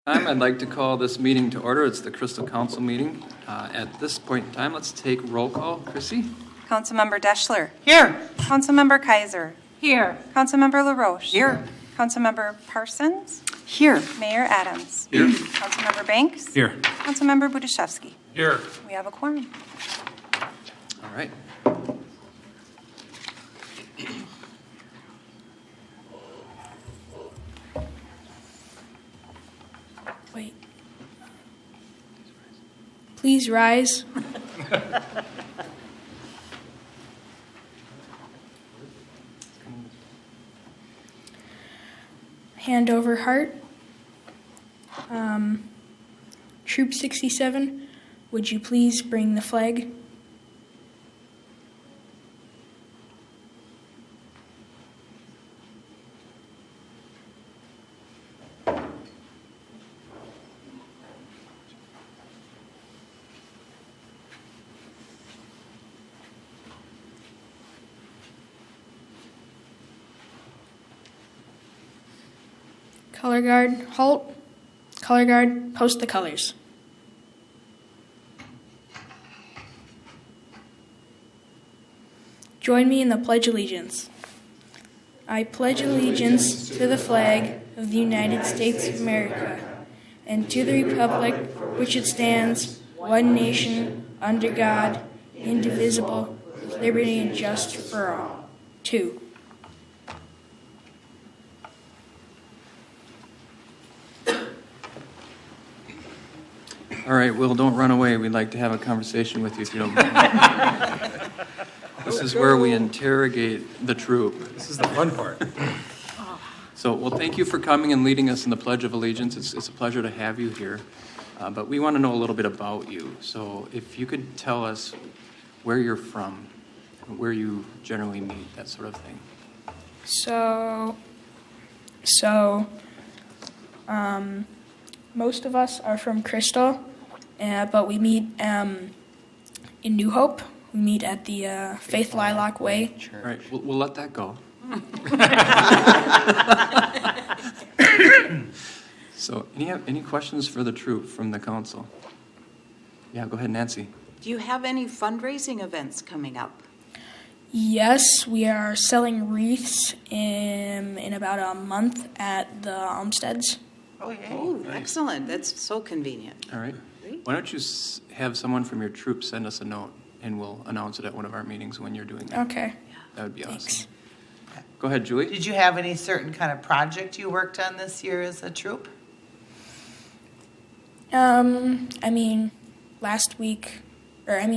I'd like to call this meeting to order. It's the Crystal Council meeting. At this point in time, let's take roll call. Chrissy? Councilmember Deschler. Here. Councilmember Kaiser. Here. Councilmember LaRoche. Here. Councilmember Parsons. Here. Mayor Adams. Here. Councilmember Banks. Here. Councilmember Budashevsky. Here. We have a quorum. All right. Wait. Please rise. Hand over heart. Troop 67, would you please bring the flag? Color guard, halt. Color guard, post the colors. Join me in the Pledge of Allegiance. I pledge allegiance to the flag of the United States of America and to the republic which it stands, one nation, under God, indivisible, with liberty and justice for all. 2. All right, Will, don't run away. We'd like to have a conversation with you if you don't mind. This is where we interrogate the troop. This is the fun part. So, well, thank you for coming and leading us in the Pledge of Allegiance. It's a pleasure to have you here. But we want to know a little bit about you. So if you could tell us where you're from, where you generally meet, that sort of thing. Most of us are from Crystal, but we meet in New Hope. We meet at the Faith Lilac Way. All right, we'll let that go. So, any questions for the troop from the council? Yeah, go ahead, Nancy. Do you have any fundraising events coming up? Yes, we are selling wreaths in about a month at the Olmsteads. Oh, yeah. Oh, nice. Excellent. That's so convenient. All right. Great. Why don't you have someone from your troop send us a note, and we'll announce it at one of our meetings when you're doing that. Okay. That would be Thanks. awesome. Go ahead, Julie. Did you have any certain kind of project you worked on this year as a troop?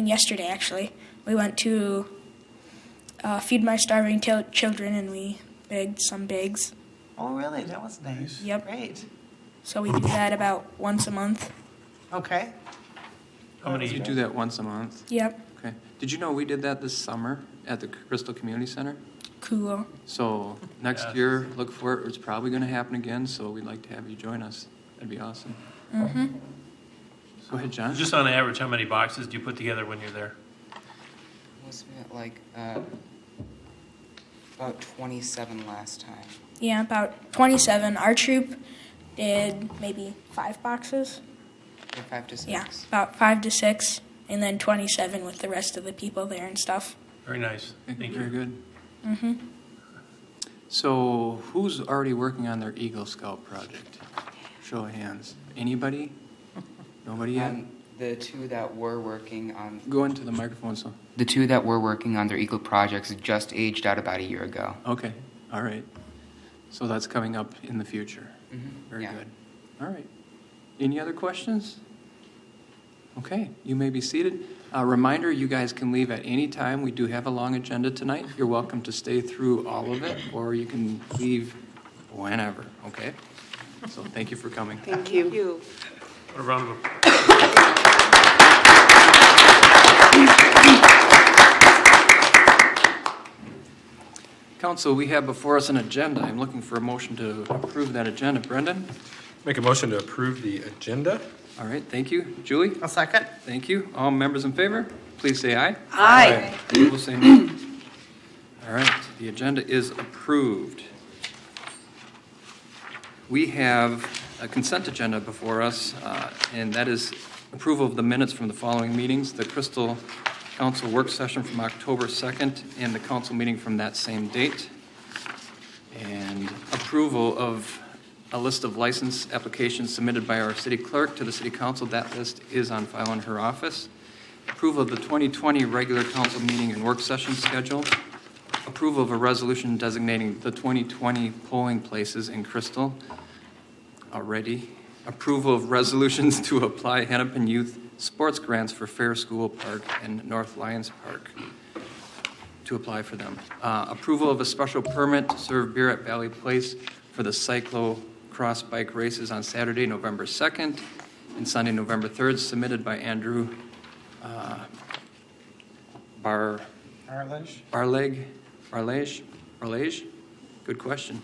Yesterday actually, we went to Feed My Starving Children, and we bagged some bags. Oh, really? That was nice. Yep. Great. So we do that about once a month. Okay. How many You do that once a month? Yep. Okay. Did you know we did that this summer at the Crystal Community Center? Cool. So next year, look for it. It's probably going to happen again, so we'd like to have you join us. That'd be awesome. Mm-hmm. Go ahead, John. Just on average, how many boxes do you put together when you're there? Wasn't it like about 27 last time? Yeah, about 27. Our troop did maybe 5 boxes. Or 5 to 6? Yeah, about 5 to 6, and then 27 with the rest of the people there and stuff. Very nice. Thank Very you. good. Mm-hmm. So who's already working on their Eagle Scout project? Show of hands. Anybody? Nobody yet? The two that were working on Go into the microphone. So. their Eagle projects just aged out about a year ago. Okay. All right. So that's coming up in the future. Mm-hmm. Very Yeah. good. All right. Any other questions? Okay. You may be seated. A reminder, you guys can leave at any time. We do have a long agenda tonight. You're welcome to stay through all of it, or you can leave whenever. Okay? So thank you for coming. Thank you. What a round of applause. Council, we have before us an agenda. I'm looking for a motion to approve that agenda. Brendan? Make a motion to approve the agenda. All right, thank you. Julie? A second? Thank you. All members in favor, please say aye. Aye. Opposed, say no. All right, the agenda is approved. We have a consent agenda before us, and that is approval of the minutes from the following meetings: the Crystal Council work session from October 2nd and the council meeting from that same date, and approval of a list of license applications submitted by our city clerk to the city council. That list is on file in her office. Approval of the 2020 regular council meeting and work session schedule. Approval of a resolution designating the 2020 polling places in Crystal already. Approval of resolutions to apply Hennepin Youth Sports Grants for Fair School Park and North Lions Park to apply for them. Approval of a special permit to serve beer at Valley Place for the cyclo-cross bike races on Saturday, November 2nd and Sunday, November 3rd, submitted by Andrew Barlage? Good question.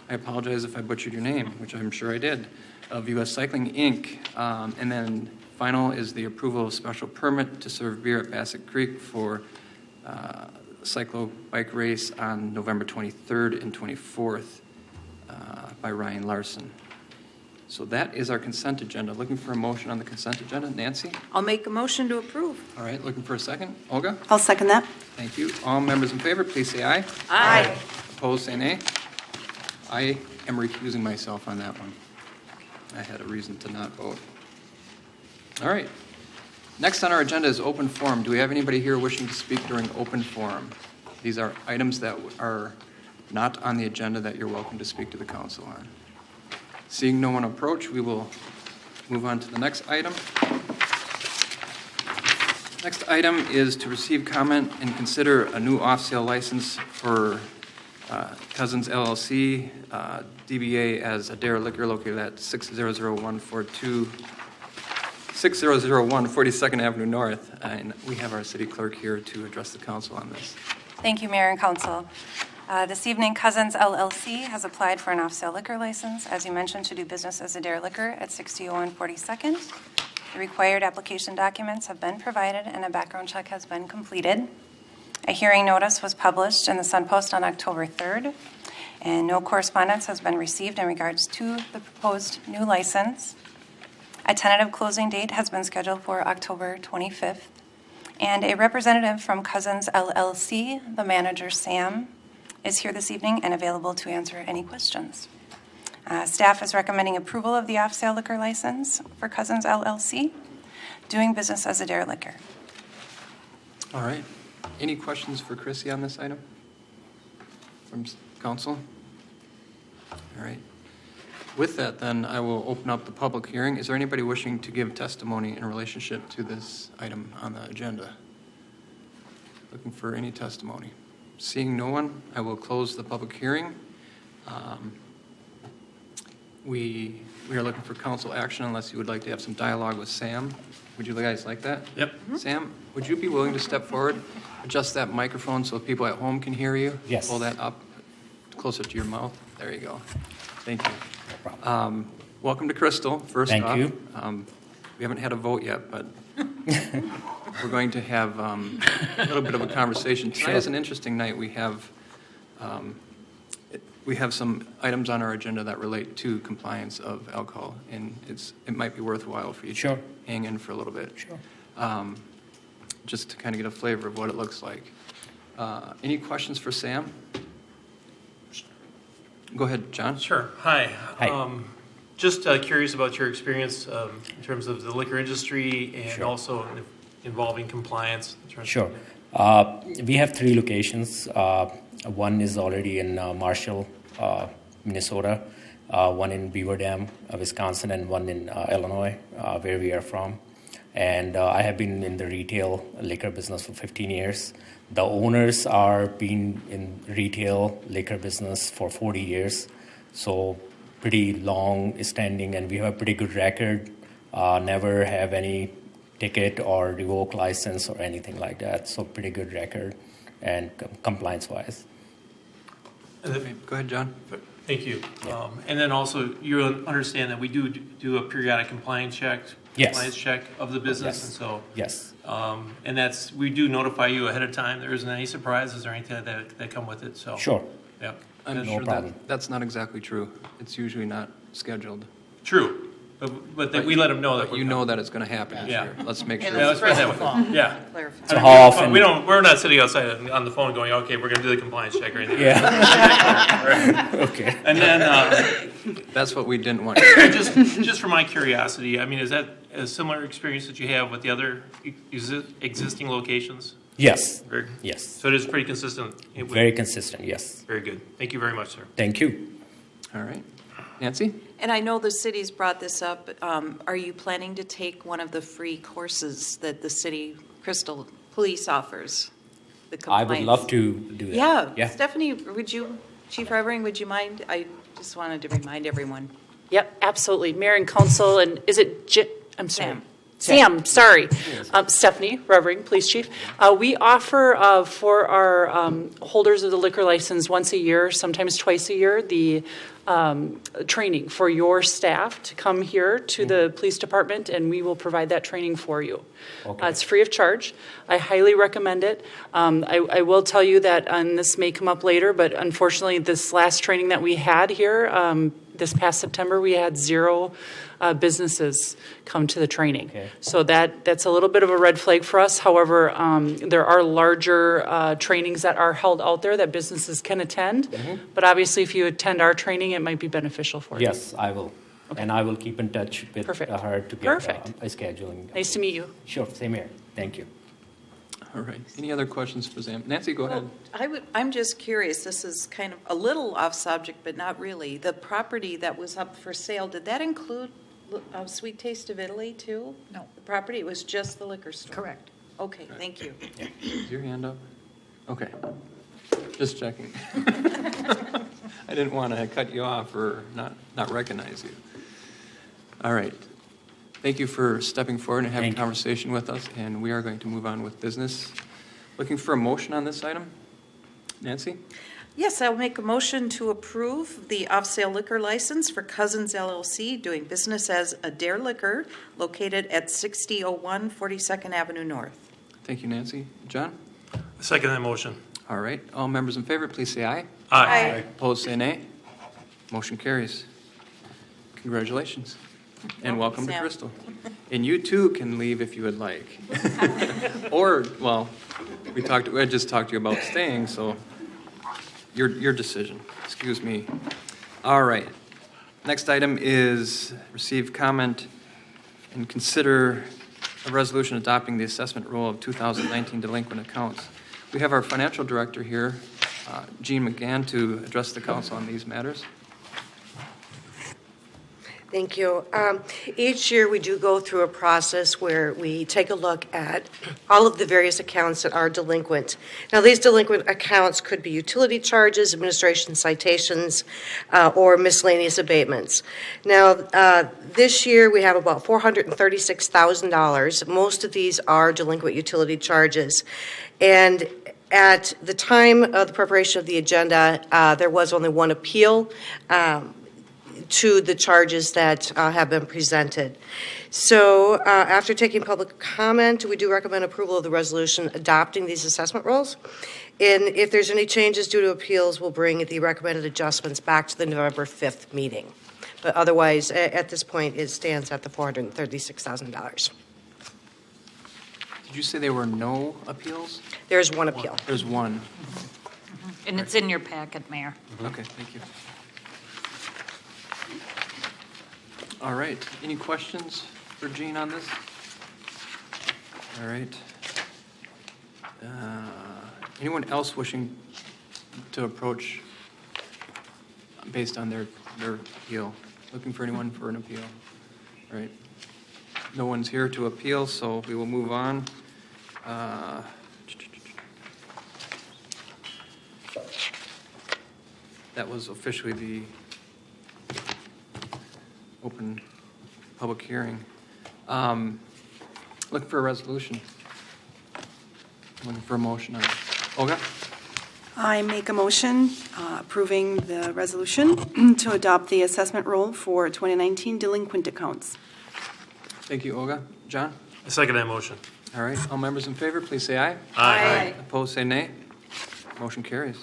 I apologize if I butchered your name, which I'm sure I did, of U.S. Cycling, Inc. And then final is the approval of special permit to serve beer at Bassett Creek for cyclo bike race on November 23rd and 24th by Ryan Larson. So that is our consent agenda. Looking for a motion on the consent agenda. Nancy? I'll make a motion to approve. All right, looking for a second. Olga? I'll second that. Thank you. All members in favor, please say aye. Aye. Opposed, say nay. I am recusing myself on that one. I had a reason to not vote. All right. Next on our agenda is open forum. Do we have anybody here wishing to speak during open forum? These are items that are not on the agenda that you're welcome to speak to the council on. Seeing no one approach, we will move on to the next item. Next item is to receive comment and consider a new off-sale license for Cousins LLC, DBA as Adair Liquor, located at 6001 42nd Avenue North. And we have our city clerk here to address the council on this. Thank you, Mayor and Council. This evening, Cousins LLC has applied for an off-sale liquor license, as you mentioned, to do business as Adair Liquor at 6001 42nd. The required application documents have been provided and a background check has been completed. A hearing notice was published in the Sun Post on October 3rd, and no correspondence has been received in regards to the proposed new license. A tentative closing date has been scheduled for October 25th, and a representative from Cousins LLC, the manager Sam, is here this evening and available to answer any questions. Staff is recommending approval of the off-sale liquor license for Cousins LLC, doing business as Adair Liquor. All right. Any questions for Chrissy on this item from council? All right. With that, then, I will open up the public hearing. Is there anybody wishing to give testimony in relationship to this item on the agenda? Looking for any testimony? Seeing no one, I will close the public hearing. We are looking for council action unless you would like to have some dialogue with Sam. Would you guys like that? Yep. Sam, would you be willing to step forward, adjust that microphone so people at home can hear you? Yes. Pull that up closer to your mouth. There you go. Thank you. No problem. Welcome to Crystal, first Thank off. you. We haven't had a vote yet, but we're going to have a little bit of a conversation. Tonight is an interesting night. We have some items on our agenda that relate to compliance of alcohol, and it might be worthwhile for you to hang in for a little bit. Sure. Just to kind of get a flavor of what it looks like. Any questions for Sam? Go ahead, John. Sure. Hi. Hi. Just curious about your experience in terms of the liquor industry and Sure. also involving compliance. Sure. We have 3 locations. One is already in Marshall, Minnesota, one in Beaver Dam, Wisconsin, and one in Illinois, where we are from. And I have been in the retail liquor business for 15 years. The owners are been in retail liquor business for 40 years. So pretty long standing, and we have a pretty good record. Never have any ticket or revoke license or anything like that. So pretty good record and compliance-wise. Go ahead, John. Thank you. And then also, you understand that we do a periodic compliance check of the business, Yes. and so Yes. and we do notify you ahead of time. There isn't any surprises or anything that come with it. So Sure. Yep. I'm No sure problem. that's not exactly true. It's usually not scheduled. True. But we let them know that You know that it's going to happen this Yeah. year. Let's make sure. And Yeah, that's let's put it that fall. way. Yeah. Clarify. So how often? We're not sitting outside on the phone going, okay, we're going to do the compliance check or anything. Yeah. Okay. And then, That's what we didn't want. just for my curiosity, I mean, is that a similar experience that you have with the other existing locations? Yes. Very- Yes. So it is pretty consistent? Very consistent. Yes. Very good. Thank you very much, sir. Thank you. All right. Nancy? And I know the city's brought this up. Are you planning to take one of the free courses that the city Crystal Police offers? The I would compliance? love to do that. Yeah. Yeah. Stephanie, Chief Revering, would you mind? I just wanted to remind everyone. Yep, absolutely. Mayor and council, and is it I'm sorry. Sam. Sam, sorry. Stephanie Revering, Police Chief. We offer for our holders of the liquor license once a year, sometimes twice a year, the training for your staff to come here to the police department, and we will provide that training for you. Okay. It's free of charge. I highly recommend it. I will tell you that, and this may come up later, but unfortunately, this last training that we had here, this past September, we had 0 businesses come to the training. Okay. So that's a little bit of a red flag for us. However, there are larger trainings that are held out there that businesses can attend. Mm-hmm. But obviously, if you attend our training, it might be beneficial for you. Yes, I will. And I will keep in touch with Perfect. her to get Perfect. a scheduling. Nice to meet you. Sure, same here. Thank you. All right. Any other questions for Sam? Nancy, go ahead. I'm just curious, this is kind of a little off subject, but not really. The property that was up for sale, did that include Sweet Taste of Italy too? No. The property, it was just the liquor store? Correct. Okay, thank you. Is your hand up? Okay. Just checking. I didn't want to cut you off or not recognize you. All right. Thank you for stepping forward and having a Thank you. conversation with us, and we are going to move on with business. Looking for a motion on this item? Nancy? Yes, I'll make a motion to approve the off-sale liquor license for Cousins LLC, doing business as Adair Liquor, located at 6001 42nd Avenue North. Thank you, Nancy. John? Second that motion. All right. All members in favor, please say aye. Aye. Opposed, say nay. Motion carries. Congratulations. And welcome to Sam. Crystal. And you too can leave if you would like. Or, well, I just talked to you about staying, so your decision. Excuse me. All right. Next item is receive comment and consider a resolution adopting the assessment rule of 2019 delinquent accounts. We have our financial director here, Jean McGann, to address the council on these matters. Thank you. Each year, we do go through a process where we take a look at all of the various accounts that are delinquent. Now, these delinquent accounts could be utility charges, administration citations, or miscellaneous abatements. Now, this year, we have about $436,000. Most of these are delinquent utility charges. And at the time of the preparation of the agenda, there was only one appeal to the charges that have been presented. So after taking public comment, we do recommend approval of the resolution adopting these assessment rules. And if there's any changes due to appeals, we'll bring the recommended adjustments back to the November 5th meeting. But otherwise, at this point, it stands at the $436,000. Did you say there were no appeals? There's one appeal. There's one. And it's in your packet, Mayor. Okay, thank you. All right, any questions for Jean on this? All right. Anyone else wishing to approach based on their appeal? Looking for anyone for an appeal? All right. No one's here to appeal, so we will move on. That was officially the open public hearing. Looking for a resolution. Looking for a motion on it. Olga? I make a motion approving the resolution to adopt the assessment rule for 2019 delinquent accounts. Thank you, Olga. John? I second that motion. All right, all members in favor, please say aye. Aye. Opposed, say nay. Motion carries.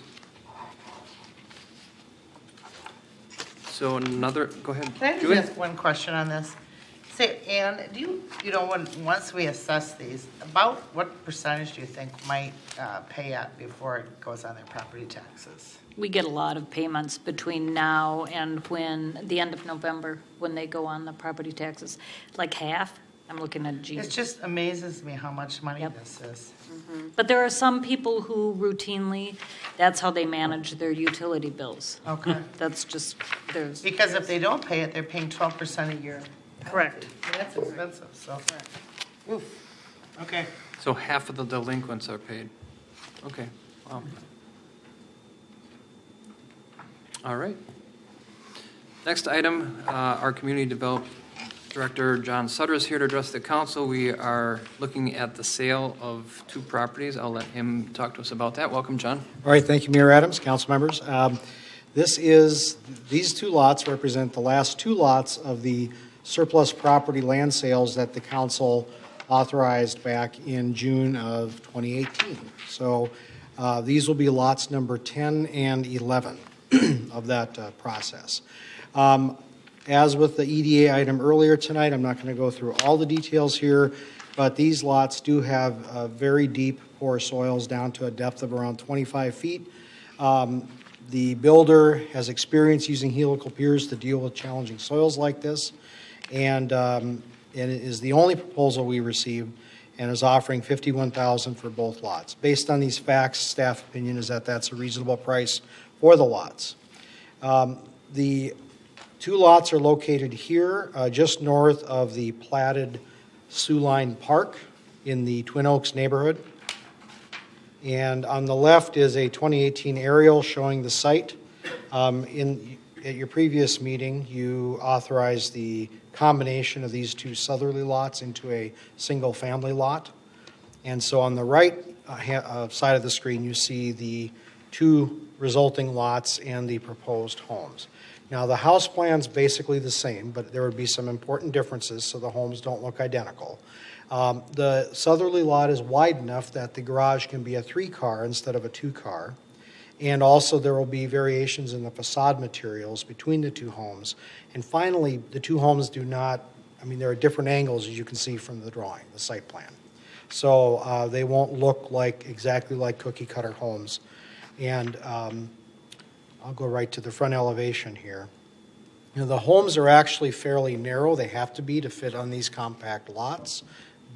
So another, go ahead. Can I just Julie? ask one question on this? Say, Ann, do you know, once we assess these, about what percentage do you think might pay out before it goes on their property taxes? We get a lot of payments between now and when, the end of November, when they go on the property taxes. Like half, I'm looking at G. It just amazes me how much money this is. But there are some people who routinely, that's how they manage their utility bills. Okay. That's just, there's, Because if they don't pay it, they're paying 12% a year. correct. That's expensive, so. Oof. Okay. So half of the delinquents are paid. Okay, wow. All right. Next item, our Community Development Director, John Sutter, is here to address the council. We are looking at the sale of 2 properties. I'll let him talk to us about that. Welcome, John. All right, thank you, Mayor Adams, council members. These 2 lots represent the last 2 lots of the surplus property land sales that the council authorized back in June of 2018. So these will be lots number 10 and 11 of that process. As with the EDA item earlier tonight, I'm not going to go through all the details here, but these lots do have very deep poor soils down to a depth of around 25 feet. The builder has experience using helical piers to deal with challenging soils like this, and it is the only proposal we received, and is offering $51,000 for both lots. Based on these facts, staff opinion is that that's a reasonable price for the lots. The 2 lots are located here, just north of the platted Sioux Line Park in the Twin Oaks neighborhood. And on the left is a 2018 aerial showing the site. At your previous meeting, you authorized the combination of these 2 southerly lots into a single-family lot. And so on the right side of the screen, you see the 2 resulting lots and the proposed homes. Now, the house plan's basically the same, but there would be some important differences so the homes don't look identical. The southerly lot is wide enough that the garage can be a 3-car instead of a 2-car. And also there will be variations in the facade materials between the 2 homes. And finally, the 2 homes do not, there are different angles, as you can see from the drawing, the site plan. So they won't look exactly like cookie-cutter homes. And I'll go right to the front elevation here. The homes are actually fairly narrow. They have to be to fit on these compact lots,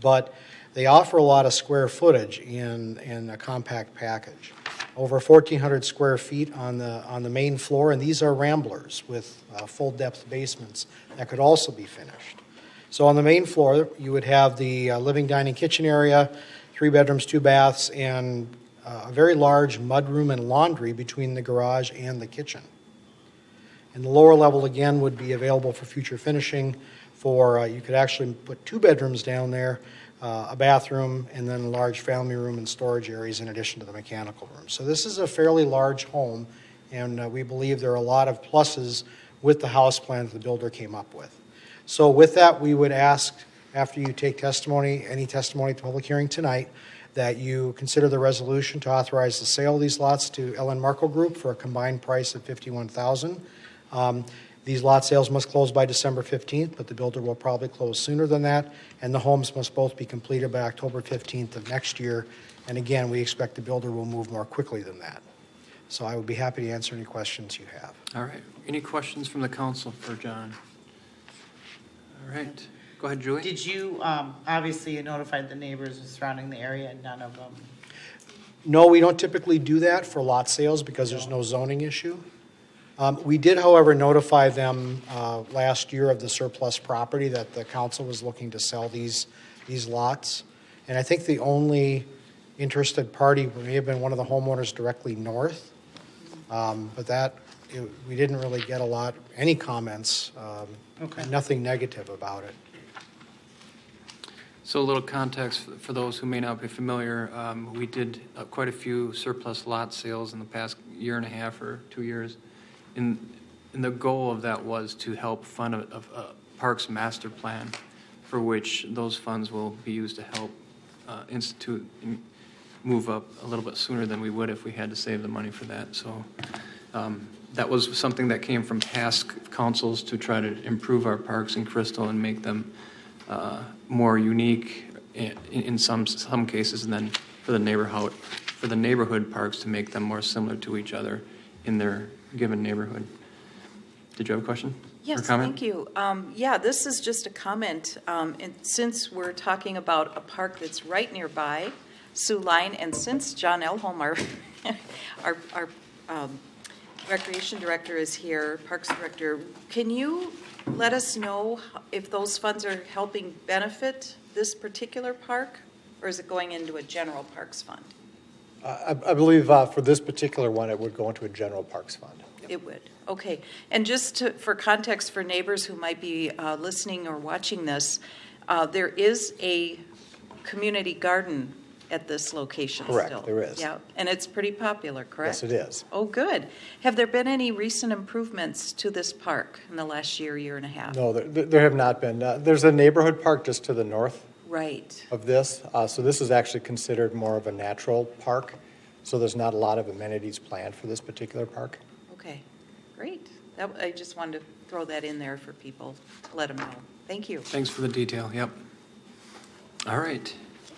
but they offer a lot of square footage in a compact package. Over 1,400 square feet on the main floor, and these are ramblers with full-depth basements that could also be finished. So on the main floor, you would have the living, dining, kitchen area, 3 bedrooms, 2 baths, and a very large mudroom and laundry between the garage and the kitchen. And the lower level, again, would be available for future finishing. You could actually put 2 bedrooms down there, a bathroom, and then a large family room and storage areas in addition to the mechanical room. So this is a fairly large home, and we believe there are a lot of pluses with the house plan that the builder came up with. So with that, we would ask, after you take testimony, any testimony at the public hearing tonight, that you consider the resolution to authorize the sale of these lots to Ellen Markle Group for a combined price of $51,000. These lot sales must close by December 15th, but the builder will probably close sooner than that, and the homes must both be completed by October 15th of next year. And again, we expect the builder will move more quickly than that. So I would be happy to answer any questions you have. All right. Any questions from the council for John? All right. Go ahead, Julie. Did you, obviously you notified the neighbors surrounding the area and none of them? No, we don't typically do that for lot sales because there's no zoning issue. We did, however, notify them last year of the surplus property that the council was looking to sell these lots. And I think the only interested party may have been one of the homeowners directly north. But we didn't really get any comments, nothing negative about it. So a little context for those who may not be familiar, we did quite a few surplus lot sales in the past 1.5 years or 2 years. And the goal of that was to help fund a parks master plan for which those funds will be used to help institute and move up a little bit sooner than we would if we had to save the money for that. So That was something that came from past councils to try to improve our parks in Crystal and make them more unique in some cases, and then for the neighborhood parks to make them more similar to each other in their given neighborhood. Did you have a question? Yes, or comment? thank you. Yeah, this is just a comment. And since we're talking about a park that's right nearby, Sioux Line, and since John Elholm, our recreation director is here, parks director, can you let us know if those funds are helping benefit this particular park, or is it going into a general parks fund? I believe for this particular one, it would go into a general parks fund. It would. Okay. And just for context for neighbors who might be listening or watching this, there is a community garden at this location. Correct, still. there is. Yeah, and it's pretty popular, correct? Yes, it is. Oh, good. Have there been any recent improvements to this park in the last year and a half? No, there have not been. There's a neighborhood park just to the north Right. of this. So this is actually considered more of a natural park. So there's not a lot of amenities planned for this particular park. Okay, great. I just wanted to throw that in there for people to let them know. Thank you. Thanks for the detail. Yep. All right.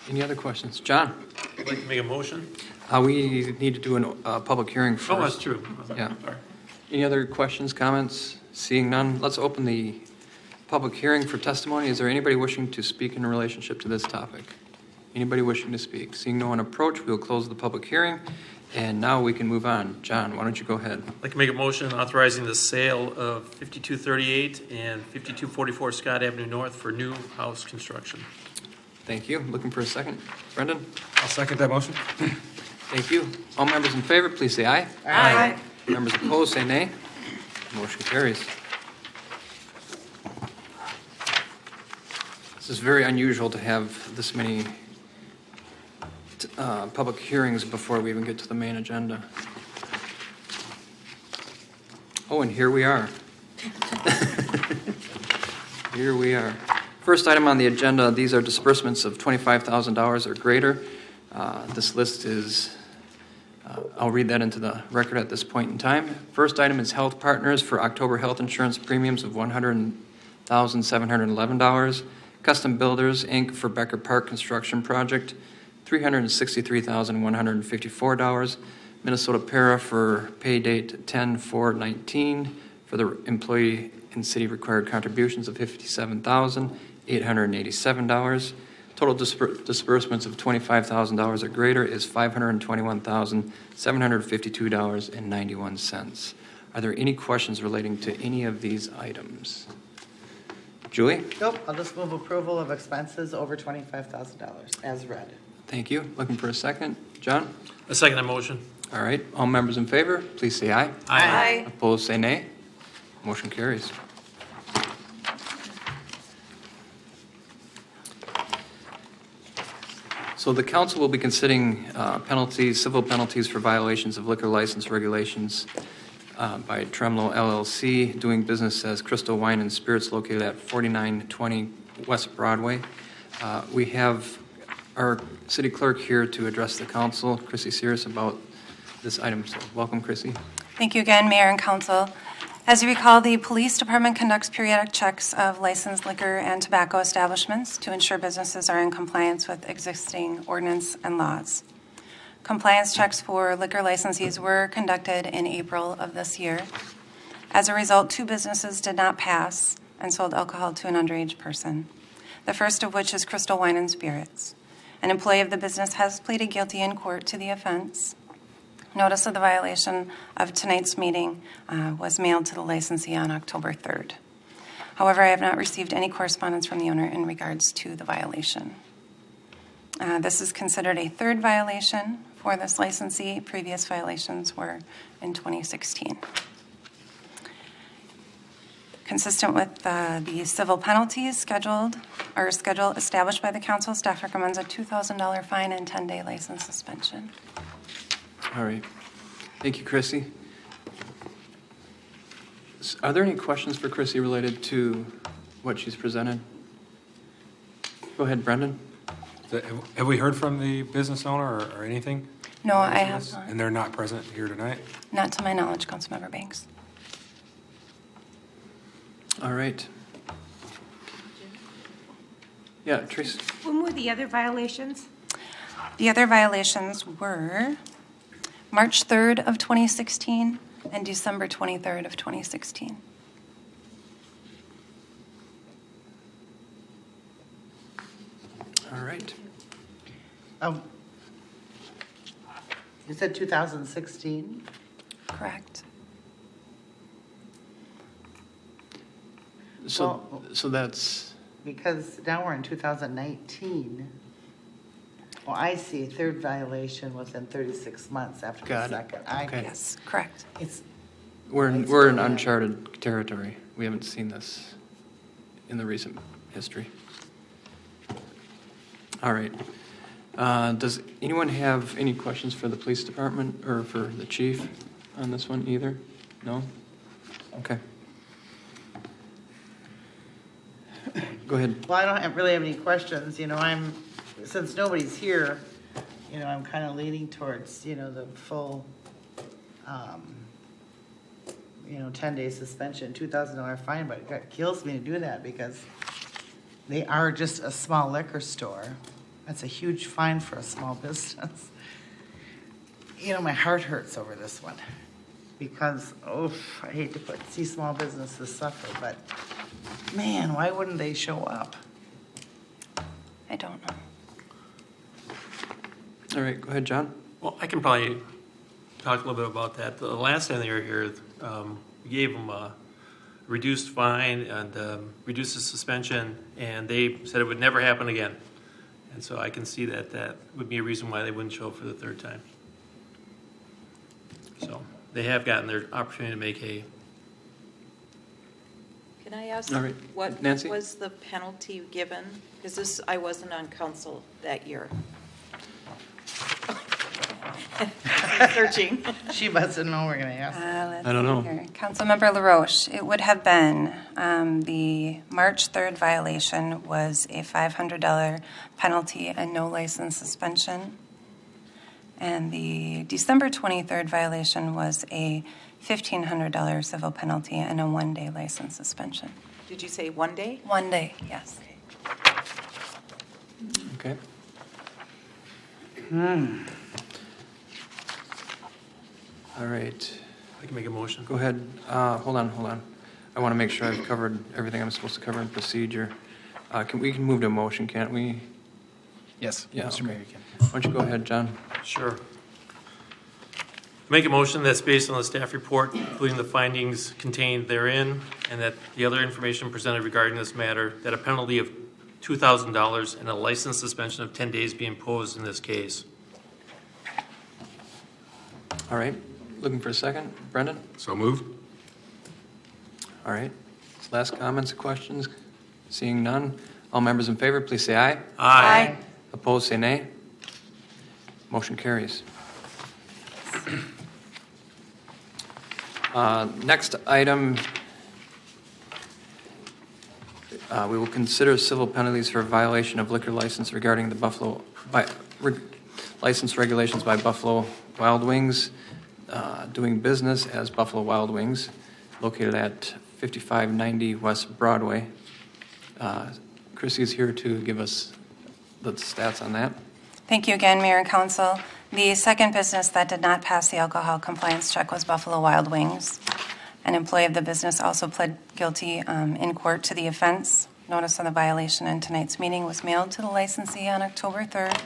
Any other questions? John? I'd like to make a motion. We need to do a public hearing first. Oh, that's true. Yeah. Sorry. Any other questions, comments? Seeing none, let's open the public hearing for testimony. Is there anybody wishing to speak in relationship to this topic? Anybody wishing to speak? Seeing no one approach, we'll close the public hearing, and now we can move on. John, why don't you go ahead? I'd like to make a motion authorizing the sale of 5238 and 5244 Scott Avenue North for new house construction. Thank you. Looking for a second. Brendan? I'll second that motion. Thank you. All members in favor, please say aye. Aye. Members opposed, say nay. Motion carries. This is very unusual to have this many public hearings before we even get to the main agenda. Oh, and here we are. Here we are. First item on the agenda, these are disbursements of $25,000 or greater. This list is, I'll read that into the record at this point in time. First item is Health Partners for October health insurance premiums of $100,711. Custom Builders, Inc. for Becker Park Construction Project, $363,154. Minnesota Para for pay date 10/4/19 for the employee and city required contributions of $57,887. Total disbursements of $25,000 or greater is $521,752.91. Are there any questions relating to any of these items? Julie? Nope, I'll just move approval of expenses over $25,000 as read. Thank you. Looking for a second. John? A second that motion. All right. All members in favor, please say aye. Aye. Opposed, say nay. Motion carries. So the council will be considering civil penalties for violations of liquor license regulations by Tremlo LLC, doing business as Crystal Wine and Spirits, located at 4920 West Broadway. We have our city clerk here to address the council, Chrissy Sears, about this item. So welcome, Chrissy. Thank you again, Mayor and Council. As you recall, the Police Department conducts periodic checks of licensed liquor and tobacco establishments to ensure businesses are in compliance with existing ordinance and laws. Compliance checks for liquor licensees were conducted in April of this year. As a result, 2 businesses did not pass and sold alcohol to an underage person, the first of which is Crystal Wine and Spirits. An employee of the business has pleaded guilty in court to the offense. Notice of the violation of tonight's meeting was mailed to the licensee on October 3rd. However, I have not received any correspondence from the owner in regards to the violation. This is considered a 3rd violation for this licensee. Previous violations were in 2016. Consistent with the civil penalties schedule established by the council, staff recommends a $2,000 fine and 10-day license suspension. All right. Thank you, Chrissy. Are there any questions for Chrissy related to what she's presented? Go ahead, Brendan. Have we heard from the business owner or anything? No, I have not. And they're not present here tonight? Not to my knowledge, Councilmember Banks. All right. Yeah, Teresa. When were the other violations? The other violations were March 3rd of 2016 and December 23rd of 2016. All right. You said 2016? Correct. So that's... Because now we're in 2019. Well, I see, third violation within 36 months after the Got it. second. Okay. Yes, correct. We're in uncharted territory. We haven't seen this in the recent history. All right. Does anyone have any questions for the police department or for the chief on this one either? No? Okay. Go ahead. Well, I don't really have any questions. Since nobody's here, I'm kind of leaning towards, the full, 10-day suspension, $2,000 fine, but it kills me to do that because they are just a small liquor store. That's a huge fine for a small business. My heart hurts over this one because, I hate to see small businesses suffer, but man, why wouldn't they show up? I don't know. All right, go ahead, John. Well, I can probably talk a little bit about that. The last time they were here, we gave them a reduced fine and reduced the suspension, and they said it would never happen again. And so I can see that would be a reason why they wouldn't show up for the third time. So they have gotten their opportunity to make hay. Can I ask, All right. what Nancy? was the penalty given? Because I wasn't on council that year. Searching. She mustn't know we're going to ask. Let's I don't know. see here. Councilmember LaRoche, it would have been the March 3rd violation was a $500 penalty and no license suspension. And the December 23rd violation was a $1,500 civil penalty and a one-day license suspension. Did you say 1 day? 1 day, yes. Okay. All right. I can make a motion. Go ahead. Hold on. I want to make sure I've covered everything I'm supposed to cover in procedure. We can move to a motion, can't we? Yes, Yeah, Mr. okay. Mayor, you can. Why don't you go ahead, John? Sure. Make a motion that's based on the staff report, including the findings contained therein, and that the other information presented regarding this matter, that a penalty of $2,000 and a license suspension of 10 days be imposed in this case. All right. Looking for a second. Brendan? So moved. All right. Last comments or questions? Seeing none. All members in favor, please say aye. Aye. Opposed, say nay. Motion carries. Next item, we will consider civil penalties for violation of liquor license regarding the license regulations by Buffalo Wild Wings, doing business as Buffalo Wild Wings, located at 5590 West Broadway. Chrissy is here to give us the stats on that. Thank you again, Mayor and Council. The second business that did not pass the alcohol compliance check was Buffalo Wild Wings. An employee of the business also pled guilty in court to the offense. Notice of the violation in tonight's meeting was mailed to the licensee on October 3rd.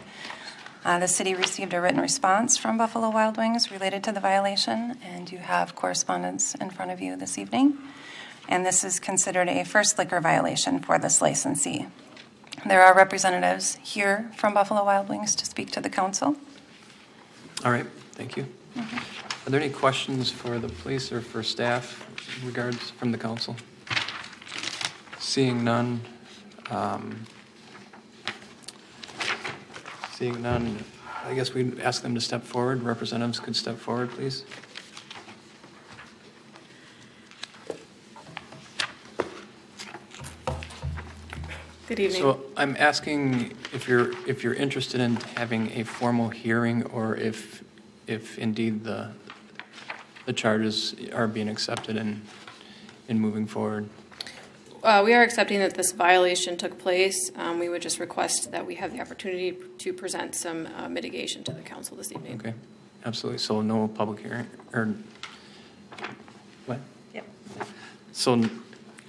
The city received a written response from Buffalo Wild Wings related to the violation, and you have correspondence in front of you this evening. And this is considered a first liquor violation for this licensee. There are representatives here from Buffalo Wild Wings to speak to the council. All right, thank you. Are there any questions for the police or for staff in regards from the council? Seeing none, I guess we'd ask them to step forward. Representatives could step forward, please. Good evening. So I'm asking if you're interested in having a formal hearing, or if if indeed the charges are being accepted and moving forward. We are accepting that this violation took place. We would just request that we have the opportunity to present some mitigation to the council this evening. Okay, absolutely. So no public hearing, or what? Yep. So, all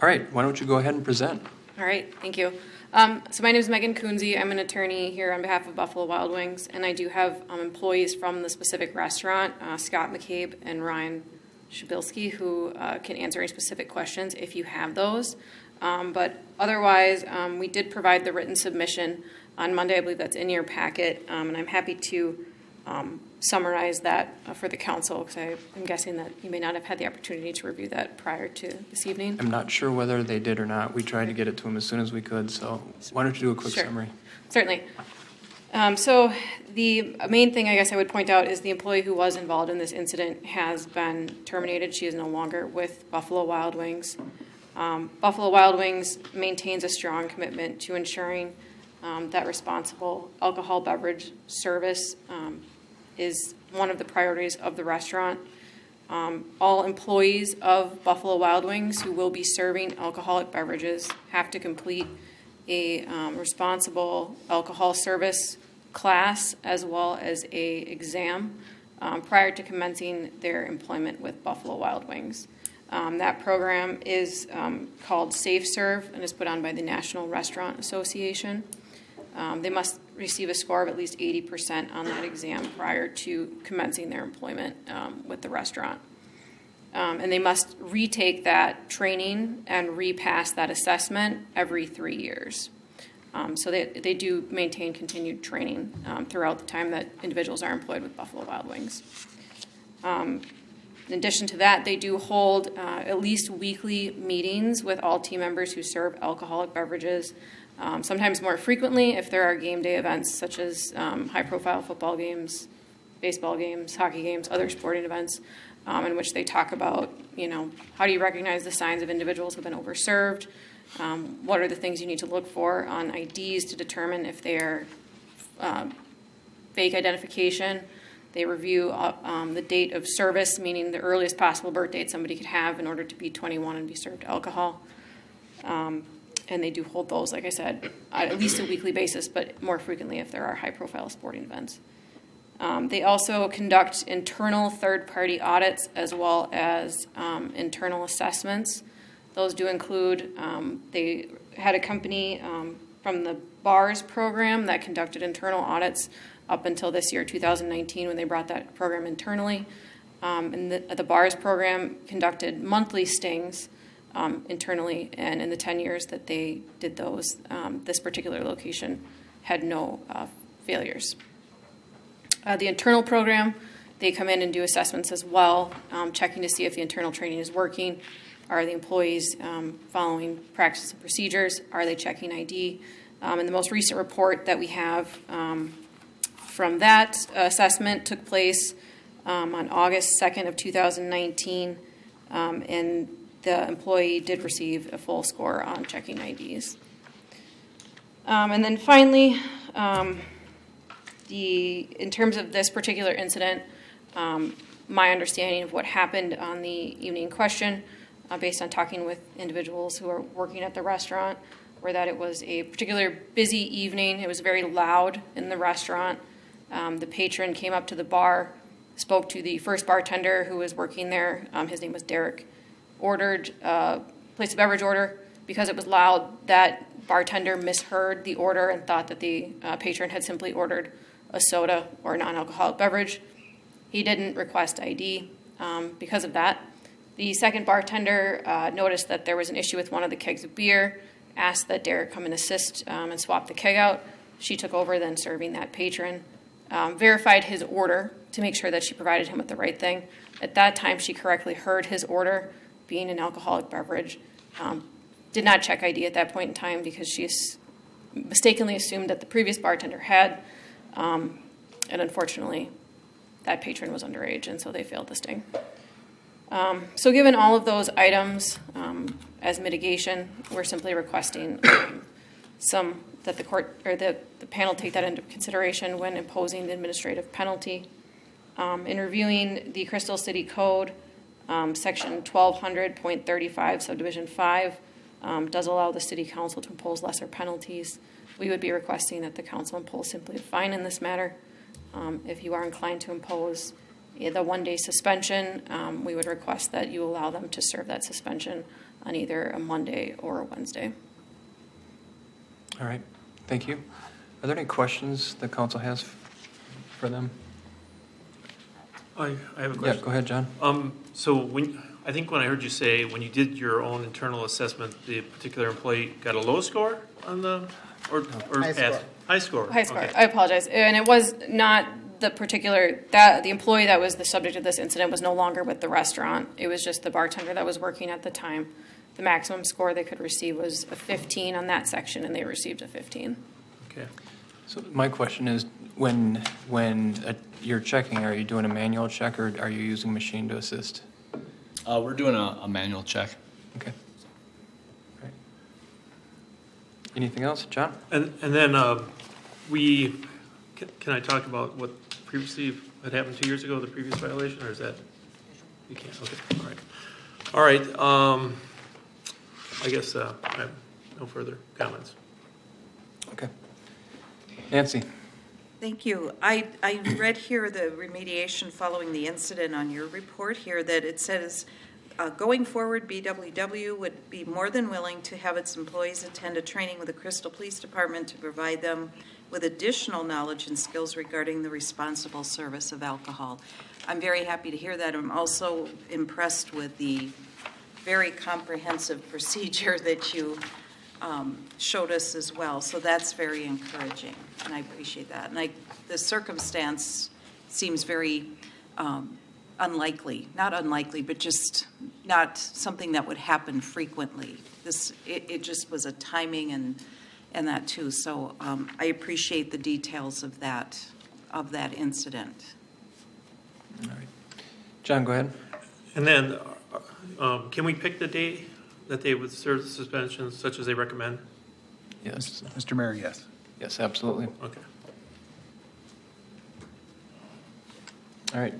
right, why don't you go ahead and present? All right, thank you. So my name is Megan Coonsey. I'm an attorney here on behalf of Buffalo Wild Wings, and I do have employees from the specific restaurant, Scott McCabe and Ryan Shabilsky, who can answer any specific questions if you have those. But otherwise, we did provide the written submission on Monday. I believe that's in your packet, and I'm happy to summarize that for the council, because I'm guessing that you may not have had the opportunity to review that prior to this evening. I'm not sure whether they did or not. We tried to get it to them as soon as we could, so why don't you do a quick Sure. summary? Certainly. So the main thing I guess I would point out is the employee who was involved in this incident has been terminated. She is no longer with Buffalo Wild Wings. Buffalo Wild Wings maintains a strong commitment to ensuring that responsible alcohol beverage service is one of the priorities of the restaurant. All employees of Buffalo Wild Wings who will be serving alcoholic beverages have to complete a responsible alcohol service class as well as a exam prior to commencing their employment with Buffalo Wild Wings. That program is called Safe Serve and is put on by the National Restaurant Association. They must receive a score of at least 80% on that exam prior to commencing their employment with the restaurant. And they must retake that training and repass that assessment every 3 years. So they do maintain continued training throughout the time that individuals are employed with Buffalo Wild Wings. In addition to that, they do hold at least weekly meetings with all team members who serve alcoholic beverages, sometimes more frequently if there are game day events such as high-profile football games, baseball games, hockey games, other sporting events, in which they talk about, how do you recognize the signs of individuals who have been overserved? What are the things you need to look for on IDs to determine if they are fake identification? They review the date of service, meaning the earliest possible birth date somebody could have in order to be 21 and be served alcohol. And they do hold those, like I said, on at least a weekly basis, but more frequently if there are high-profile sporting events. They also conduct internal third-party audits as well as internal assessments. Those do include, they had a company from the BARS program that conducted internal audits up until this year, 2019, when they brought that program internally. And the BARS program conducted monthly stings internally, and in the 10 years that they did those, this particular location had no failures. The internal program, they come in and do assessments as well, checking to see if the internal training is working. Are the employees following practices and procedures? Are they checking ID? And the most recent report that we have from that assessment took place on August 2nd of 2019, and the employee did receive a full score on checking IDs. And then finally, in terms of this particular incident, my understanding of what happened on the evening in question, based on talking with individuals who are working at the restaurant, were that it was a particular busy evening. It was very loud in the restaurant. The patron came up to the bar, spoke to the first bartender who was working there. His name was Derek. Placed a beverage order. Because it was loud, that bartender misheard the order and thought that the patron had simply ordered a soda or a non-alcoholic beverage. He didn't request ID because of that. The second bartender noticed that there was an issue with one of the kegs of beer, asked that Derek come and assist and swap the keg out. She took over, then serving that patron, verified his order to make sure that she provided him with the right thing. At that time, she correctly heard his order, being an alcoholic beverage. Did not check ID at that point in time because she mistakenly assumed that the previous bartender had, and unfortunately, that patron was underage, and so they failed the sting. So given all of those items as mitigation, we're simply requesting that the court or the panel take that into consideration when imposing the administrative penalty. In reviewing the Crystal City Code, Section 1200.35, Subdivision 5, does allow the city council to impose lesser penalties. We would be requesting that the council impose simply a fine in this matter. If you are inclined to impose the one-day suspension, we would request that you allow them to serve that suspension on either a Monday or a Wednesday. All right, thank you. Are there any questions the council has for them? I have a question. Yeah, go ahead, John. So I think when I heard you say when you did your own internal assessment, the particular employee got a low score on the, or High score. High score. High score. Okay. I apologize. And it was not the particular, that the employee that was the subject of this incident was no longer with the restaurant. It was just the bartender that was working at the time. The maximum score they could receive was a 15 on that section, and they received a 15. Okay. So my question is, when you're checking, are you doing a manual check or are you using machine to assist? We're doing a manual check. Okay. All right. Anything else, John? And then can I talk about what previously had happened 2 years ago, the previous violation, or is that, you can't, okay, all right. I guess I have no further comments. Okay. Nancy? Thank you. I read here the remediation following the incident on your report here that it says, going forward, BWW would be more than willing to have its employees attend a training with the Crystal Police Department to provide them with additional knowledge and skills regarding the responsible service of alcohol. I'm very happy to hear that. I'm also impressed with the very comprehensive procedure that you showed us as well. So that's very encouraging, and I appreciate that. And the circumstance seems very unlikely, not unlikely, but just not something that would happen frequently. It just was a timing and that too. So I appreciate the details of that incident. All right. John, go ahead. And then can we pick the day that they would serve the suspension such as they recommend? Yes. Mr. Mayor, yes. Yes, absolutely. Okay. All right.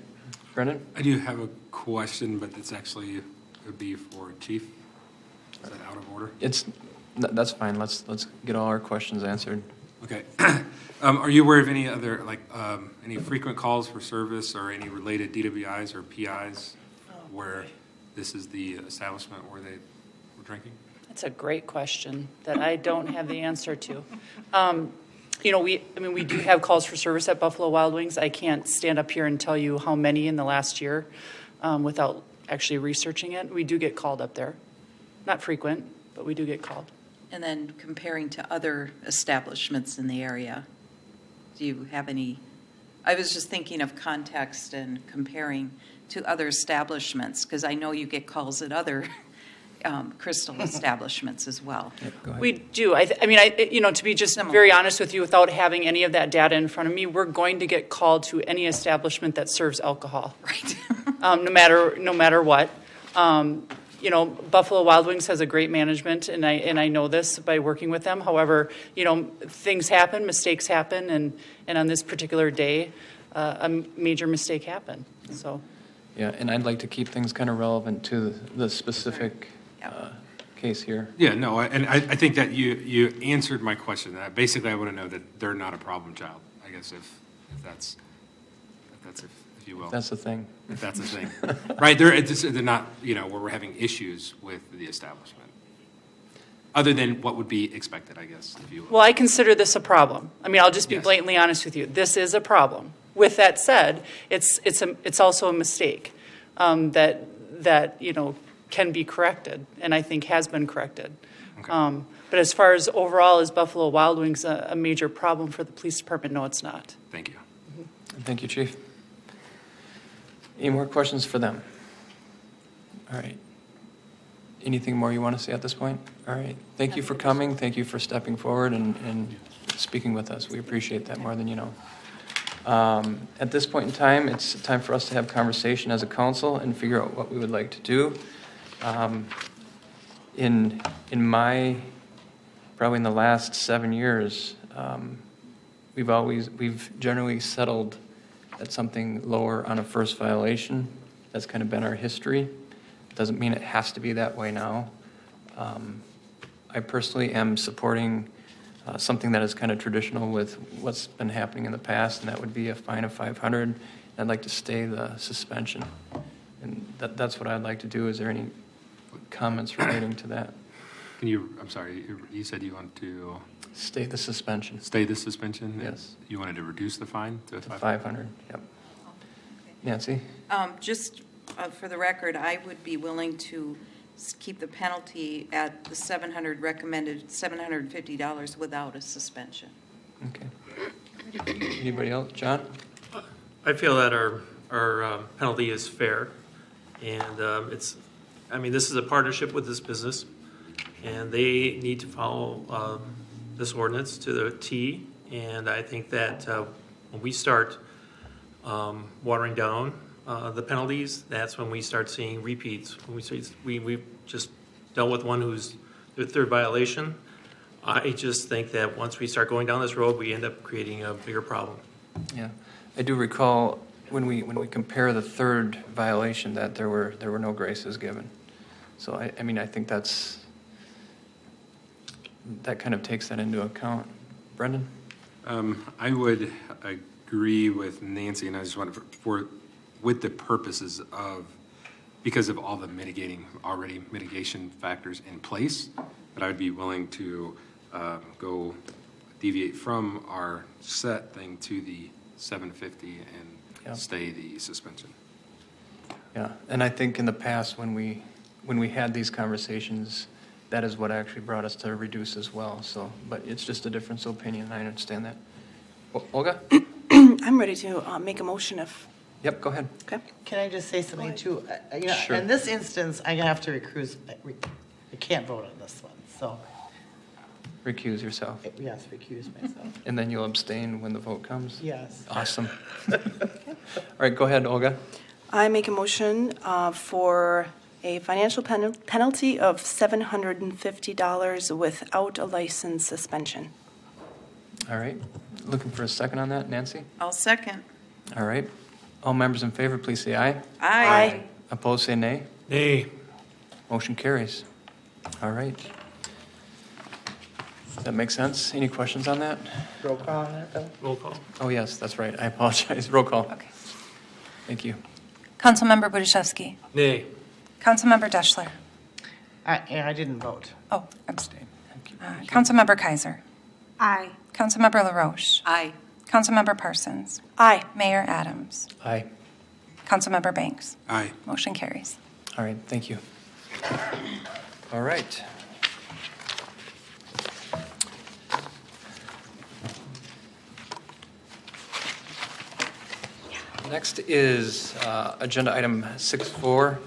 Brendan? I do have a question, but it's actually, it would be for Chief. Is that out of order? That's fine. Let's get all our questions answered. Okay. Are you aware of any other, any frequent calls for service or any related DWIs or PIs where this is the establishment where they were drinking? That's a great question that I don't have the answer to. We do have calls for service at Buffalo Wild Wings. I can't stand up here and tell you how many in the last year without actually researching it. We do get called up there. Not frequent, but we do get called. And then comparing to other establishments in the area, do you have any? I was just thinking of context and comparing to other establishments, because I know you get calls at other Crystal establishments as well. Yep, go ahead. We do. To be just very honest with you, without having any of that data in front of me, we're going to get called to any establishment that serves alcohol. Right. No matter what. Buffalo Wild Wings has a great management, and I know this by working with them. However, things happen, mistakes happen, and on this particular day, a major mistake happened. So. Yeah, and I'd like to keep things kind of relevant to the specific case here. Yeah, no, and I think that you answered my question. Basically, I want to know that they're not a problem child, I guess, if you will. That's the thing. If that's the thing. Right, they're not, where we're having issues with the establishment. Other than what would be expected, I guess, if you will. Well, I consider this a problem. I'll just be blatantly honest with you. This is a problem. With that said, it's also a mistake that can be corrected, and I think has been corrected. Okay. But as far as overall, is Buffalo Wild Wings a major problem for the police department? No, it's not. Thank you. Mm-hmm. Thank you, Chief. Any more questions for them? All right. Anything more you want to say at this point? All right. Thank you for coming. Thank you for stepping forward and speaking with us. We appreciate that more than you know. At this point in time, it's time for us to have conversation as a council and figure out what we would like to do. In the last 7 years, we've generally settled at something lower on a first violation. That's kind of been our history. Doesn't mean it has to be that way now. I personally am supporting something that is kind of traditional with what's been happening in the past, and that would be a fine of $500. I'd like to stay the suspension. And that's what I'd like to do. Is there any comments relating to that? I'm sorry, you said you want to... Stay the suspension. Stay the suspension? Yes. You wanted to reduce the fine to 500, yep. Nancy? Just for the record, I would be willing to keep the penalty at the recommended $750 without a suspension. Okay. Anybody else? John? I feel that our penalty is fair, and this is a partnership with this business, and they need to follow this ordinance to the T, and I think that when we start watering down the penalties, that's when we start seeing repeats. When we just dealt with one who's the third violation. I just think that once we start going down this road, we end up creating a bigger problem. Yeah, I do recall when we compare the third violation that there were no graces given. So I think that kind of takes that into account. Brendan? I would agree with Nancy, and I just want with the purposes of, because of all the mitigation factors in place, that I would be willing to go deviate from our set thing to the 750 and stay the suspension. Yeah, and I think in the past when we had these conversations, that is what actually brought us to reduce as well. So, but it's just a difference of opinion. I understand that. Olga? I'm ready to make a motion if... Yep, go ahead. Okay. Can I just say something too? Sure. In this instance, I have to recuse. I can't vote on this one, so. Recuse yourself. Yes, recuse myself. And then you'll abstain when the vote comes? Yes. Awesome. All right, go ahead, Olga. I make a motion for a financial penalty of $750 without a license suspension. All right. Looking for a second on that, Nancy? I'll second. All right. All members in favor, please say aye. Aye. Opposed, say nay. Nay. Motion carries. All right. Does that make sense? Any questions on that? Roll call on that, though? Roll call. Oh, yes, that's right. I apologize. Roll call. Okay. Thank you. Councilmember Budiszewski. Nay. Councilmember Deschler. I didn't vote. Oh, abstain. Councilmember Kaiser. Aye. Councilmember LaRoche. Aye. Councilmember Parsons. Aye. Mayor Adams. Aye. Councilmember Banks. Aye. Motion carries. All right, thank you. All right. Next is agenda item 6.4,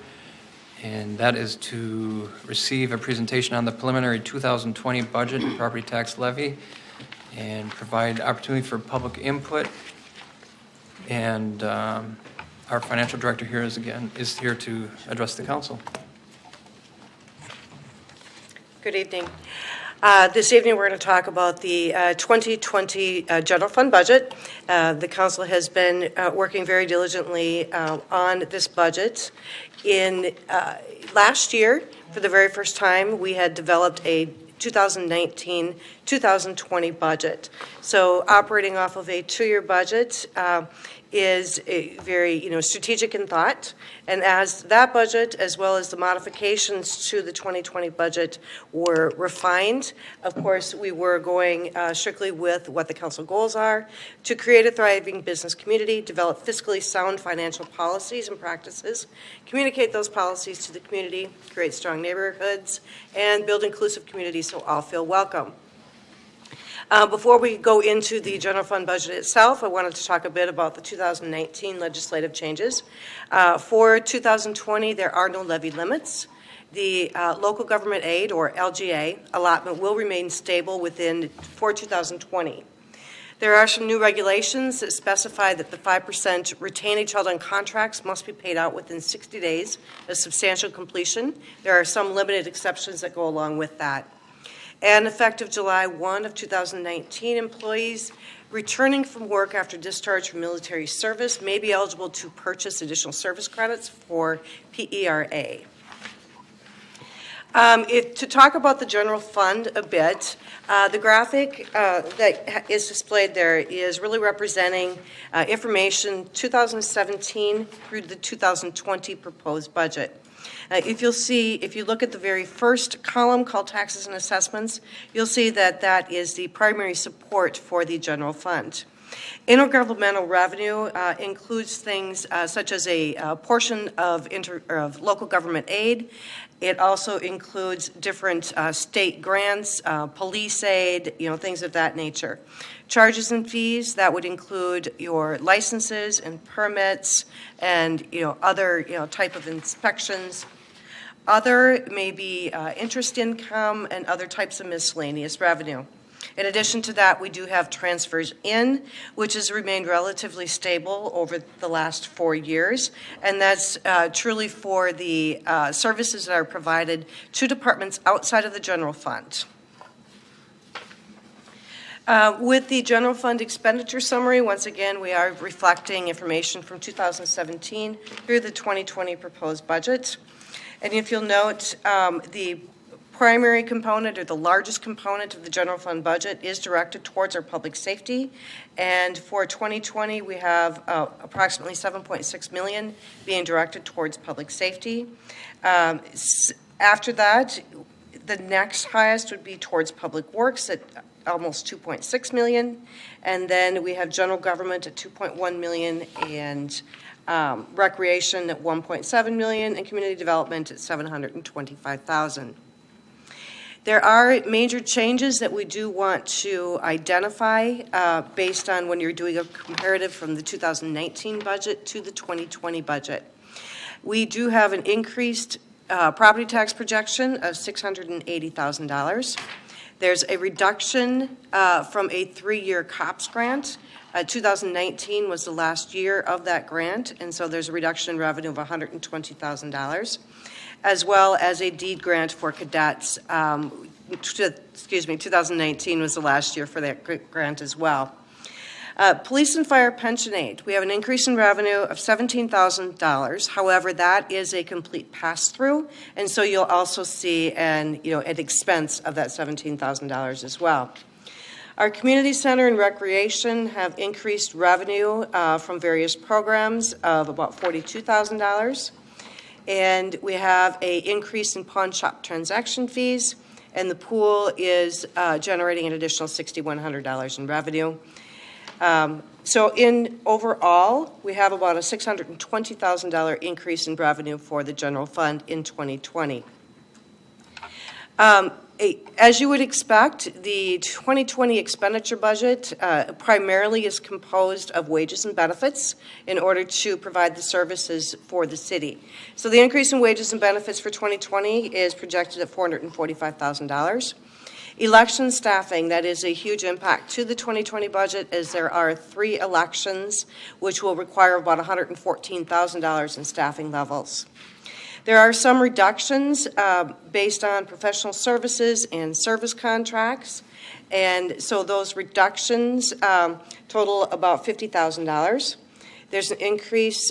and that is to receive a presentation on the preliminary 2020 budget and property tax levy and provide opportunity for public input. And our financial director here is here to address the council. Good evening. This evening, we're going to talk about the 2020 general fund budget. The council has been working very diligently on this budget. In last year, for the very first time, we had developed a 2019-2020 budget. So operating off of a two-year budget is a very strategic in thought. And as that budget, as well as the modifications to the 2020 budget were refined, of course, we were going strictly with what the council goals are: to create a thriving business community, develop fiscally sound financial policies and practices, communicate those policies to the community, create strong neighborhoods, and build inclusive communities so all feel welcome. Before we go into the general fund budget itself, I wanted to talk a bit about the 2019 legislative changes. For 2020, there are no levy limits. The local government aid, or LGA, allotment will remain stable for 2020. There are some new regulations that specify that the 5% retainage held on contracts must be paid out within 60 days of substantial completion. There are some limited exceptions that go along with that. And effective July 1 of 2019, employees returning from work after discharge from military service may be eligible to purchase additional service credits for PERA. To talk about the general fund a bit, the graphic that is displayed there is really representing information 2017 through the 2020 proposed budget. If you look at the very first column called taxes and assessments, you'll see that that is the primary support for the general fund. Intergovernmental revenue includes things such as a portion of local government aid. It also includes different state grants, police aid, things of that nature. Charges and fees, that would include your licenses and permits and other type of inspections. Other may be interest income and other types of miscellaneous revenue. In addition to that, we do have transfers in, which has remained relatively stable over the last 4 years, and that's truly for the services that are provided to departments outside of the general fund. With the general fund expenditure summary, once again, we are reflecting information from 2017 through the 2020 proposed budget. And if you'll note, the primary component or the largest component of the general fund budget is directed towards our public safety. And for 2020, we have approximately $7.6 million being directed towards public safety. After that, the next highest would be towards public works at almost $2.6 million. And then we have general government at $2.1 million and recreation at $1.7 million and community development at $725,000. There are major changes that we do want to identify based on when you're doing a comparative from the 2019 budget to the 2020 budget. We do have an increased property tax projection of $680,000. There's a reduction from a 3-year COPS grant. 2019 was the last year of that grant, and so there's a reduction in revenue of $120,000, as well as a deed grant for cadets. 2019 was the last year for that grant as well. Police and fire pension aid, we have an increase in revenue of $17,000. However, that is a complete pass-through, and so you'll also see an expense of that $17,000 as well. Our community center and recreation have increased revenue from various programs of about $42,000. And we have an increase in pawn shop transaction fees, and the pool is generating an additional $6,100 in revenue. So in overall, we have about a $620,000 increase in revenue for the general fund in 2020. As you would expect, the 2020 expenditure budget primarily is composed of wages and benefits in order to provide the services for the city. So the increase in wages and benefits for 2020 is projected at $445,000. Election staffing, that is a huge impact to the 2020 budget, as there are 3 elections, which will require about $114,000 in staffing levels. There are some reductions based on professional services and service contracts, and so those reductions total about $50,000. There's an increase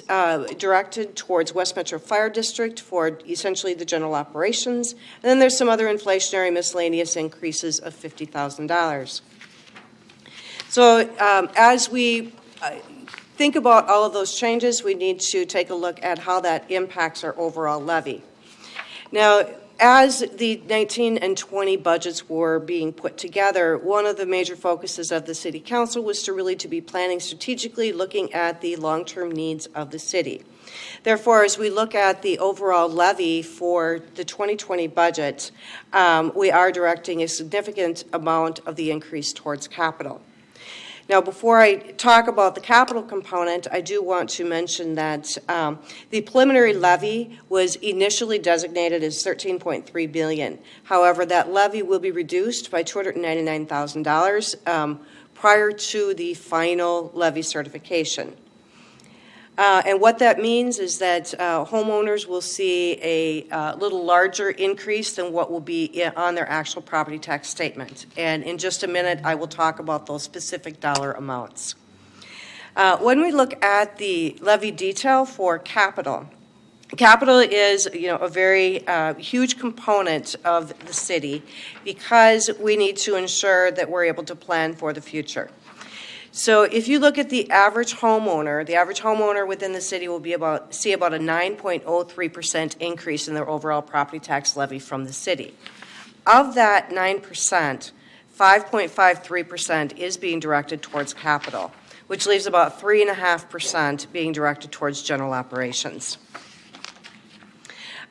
directed towards West Metro Fire District for essentially the general operations, and then there's some other inflationary miscellaneous increases of $50,000. So as we think about all of those changes, we need to take a look at how that impacts our overall levy. Now, as the 19 and 20 budgets were being put together, one of the major focuses of the City Council was to be planning strategically, looking at the long-term needs of the city. Therefore, as we look at the overall levy for the 2020 budget, we are directing a significant amount of the increase towards capital. Now, before I talk about the capital component, I do want to mention that the preliminary levy was initially designated as $13.3 billion. However, that levy will be reduced by $299,000 prior to the final levy certification. And what that means is that homeowners will see a little larger increase than what will be on their actual property tax statement. And in just a minute, I will talk about those specific dollar amounts. When we look at the levy detail for capital, capital is, a very huge component of the city because we need to ensure that we're able to plan for the future. So if you look at the average homeowner within the city will see about a 9.03% increase in their overall property tax levy from the city. Of that 9%, 5.53% is being directed towards capital, which leaves about 3.5% being directed towards general operations.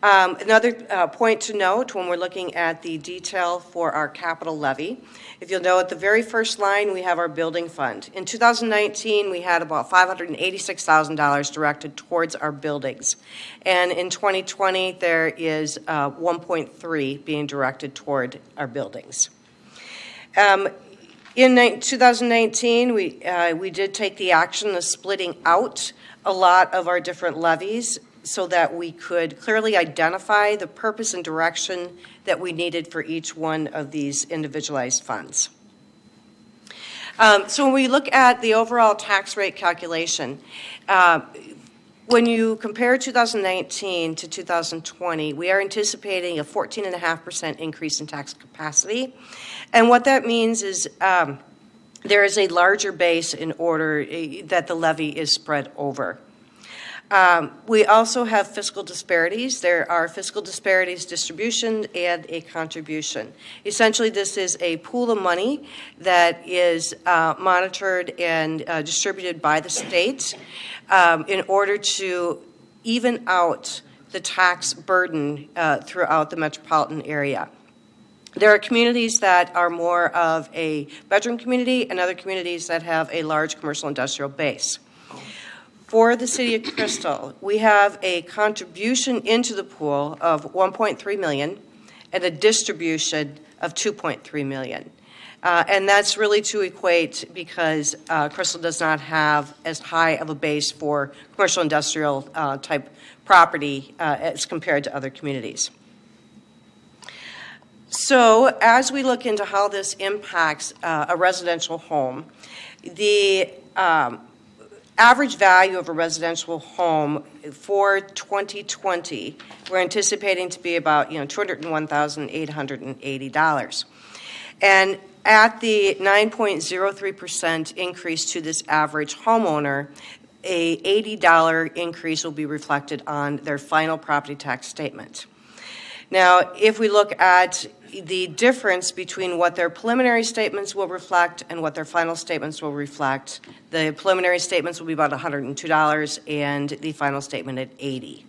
Another point to note when we're looking at the detail for our capital levy, if you'll note, at the very first line, we have our building fund. In 2019, we had about $586,000 directed towards our buildings. And in 2020, there is 1.3 being directed toward our buildings. In 2019, we did take the action of splitting out a lot of our different levies so that we could clearly identify the purpose and direction that we needed for each one of these individualized funds. So when we look at the overall tax rate calculation, when you compare 2019 to 2020, we are anticipating a 14.5% increase in tax capacity. And what that means is there is a larger base in order that the levy is spread over. We also have fiscal disparities. There are fiscal disparities distribution and a contribution. Essentially, this is a pool of money that is monitored and distributed by the state in order to even out the tax burden throughout the metropolitan area. There are communities that are more of a bedroom community and other communities that have a large commercial industrial base. For the City of Crystal, we have a contribution into the pool of $1.3 million and a distribution of $2.3 million. And that's really to equate because Crystal does not have as high of a base for commercial industrial type property as compared to other communities. So as we look into how this impacts a residential home, the average value of a residential home for 2020, we're anticipating to be about $201,880. And at the 9.03% increase to this average homeowner, a $80 increase will be reflected on their final property tax statement. Now, if we look at the difference between what their preliminary statements will reflect and what their final statements will reflect, the preliminary statements will be about $102 and the final statement at $80.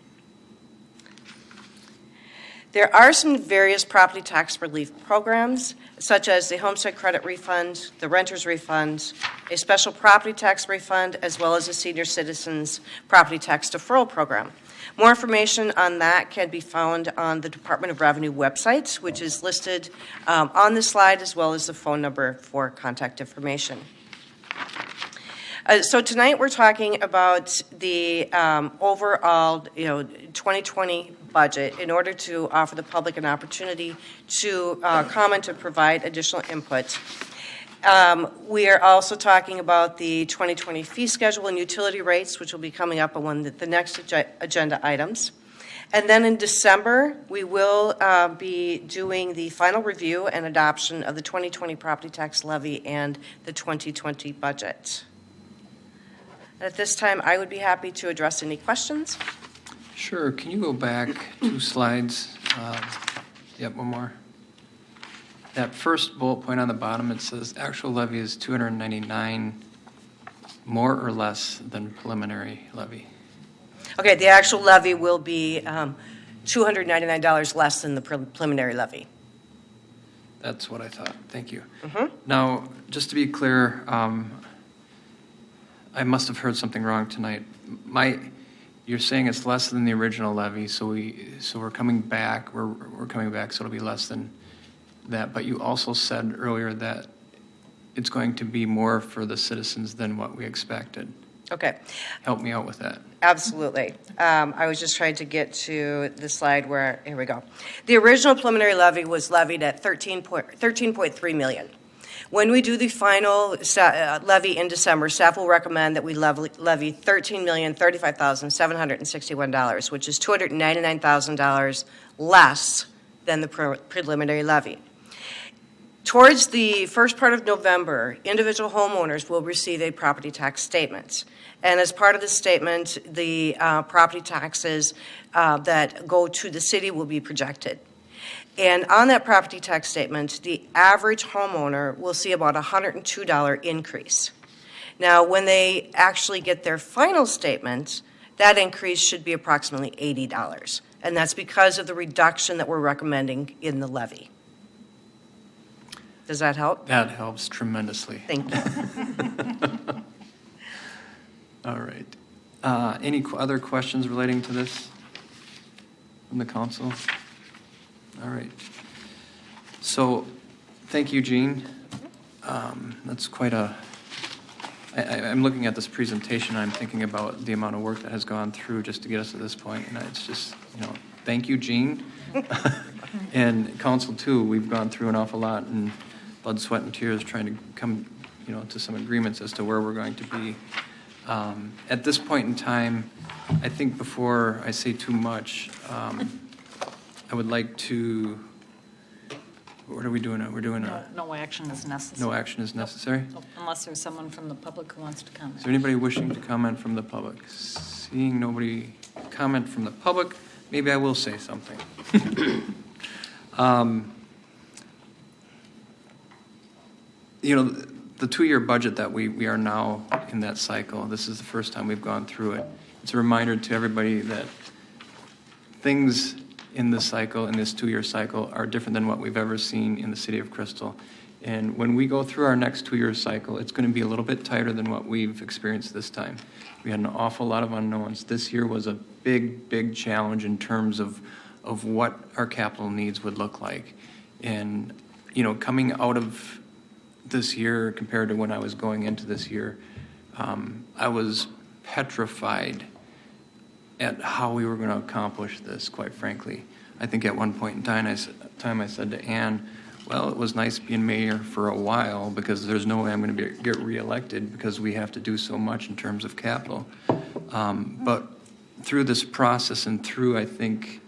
There are some various property tax relief programs, such as the homestead credit refund, the renter's refund, a special property tax refund, as well as a senior citizens property tax deferral program. More information on that can be found on the Department of Revenue website, which is listed on the slide, as well as the phone number for contact information. So tonight we're talking about the overall 2020 budget in order to offer the public an opportunity to comment and provide additional input. We are also talking about the 2020 fee schedule and utility rates, which will be coming up on one of the next agenda items. And then in December, we will be doing the final review and adoption of the 2020 property tax levy and the 2020 budget. At this time, I would be happy to address any questions. Sure. Can you go back 2 slides? Yep, one more. That first bullet point on the bottom, it says actual levy is $299 more or less than preliminary levy. Okay, the actual levy will be $299 less than the preliminary levy. That's what I thought. Thank you. Mm-hmm. Now, just to be clear, I must have heard something wrong tonight. You're saying it's less than the original levy, so we're coming back. We're coming back, so it'll be less than that. But you also said earlier that it's going to be more for the citizens than what we expected. Okay. help me out with that. Absolutely. I was just trying to get to the slide where, here we go. The original preliminary levy was levied at 13.3 million. When we do the final levy in December, staff will recommend that we levy $13,035,761, which is $299,000 less than the preliminary levy. Towards the first part of November, individual homeowners will receive a property tax statement. And as part of the statement, the property taxes that go to the city will be projected. And on that property tax statement, the average homeowner will see about a $102 increase. Now, when they actually get their final statement, that increase should be approximately $80. And that's because of the reduction that we're recommending in the levy. Does that help? That helps tremendously. Thank you. All right. Any other questions relating to this from the council? All right. So, thank you, Jean. That's quite a... I'm looking at this presentation, I'm thinking about the amount of work that has gone through just to get us to this point, and it's just, thank you, Jean. And council, too, we've gone through an awful lot, and blood, sweat, and tears trying to come, to some agreements as to where we're going to be. At this point in time, I think before I say too much, I would like to, what are we doing? We're doing No action is necessary. No action is necessary? Unless there's someone from the public who wants to comment. Is there anybody wishing to comment from the public? Seeing nobody comment from the public, maybe I will say something. The 2-year budget that we are now in that cycle, this is the first time we've gone through it. It's a reminder to everybody that things in this cycle, in this 2-year cycle, are different than what we've ever seen in the city of Crystal. And when we go through our next 2-year cycle, it's going to be a little bit tighter than what we've experienced this time. We had an awful lot of unknowns. This year was a big, big challenge in terms of what our capital needs would look like. And, coming out of this year compared to when I was going into this year, I was petrified at how we were going to accomplish this, quite frankly. I think at one point in time I said to Ann, well, it was nice being mayor for a while because there's no way I'm going to get reelected because we have to do so much in terms of capital. But through this process and through, I think,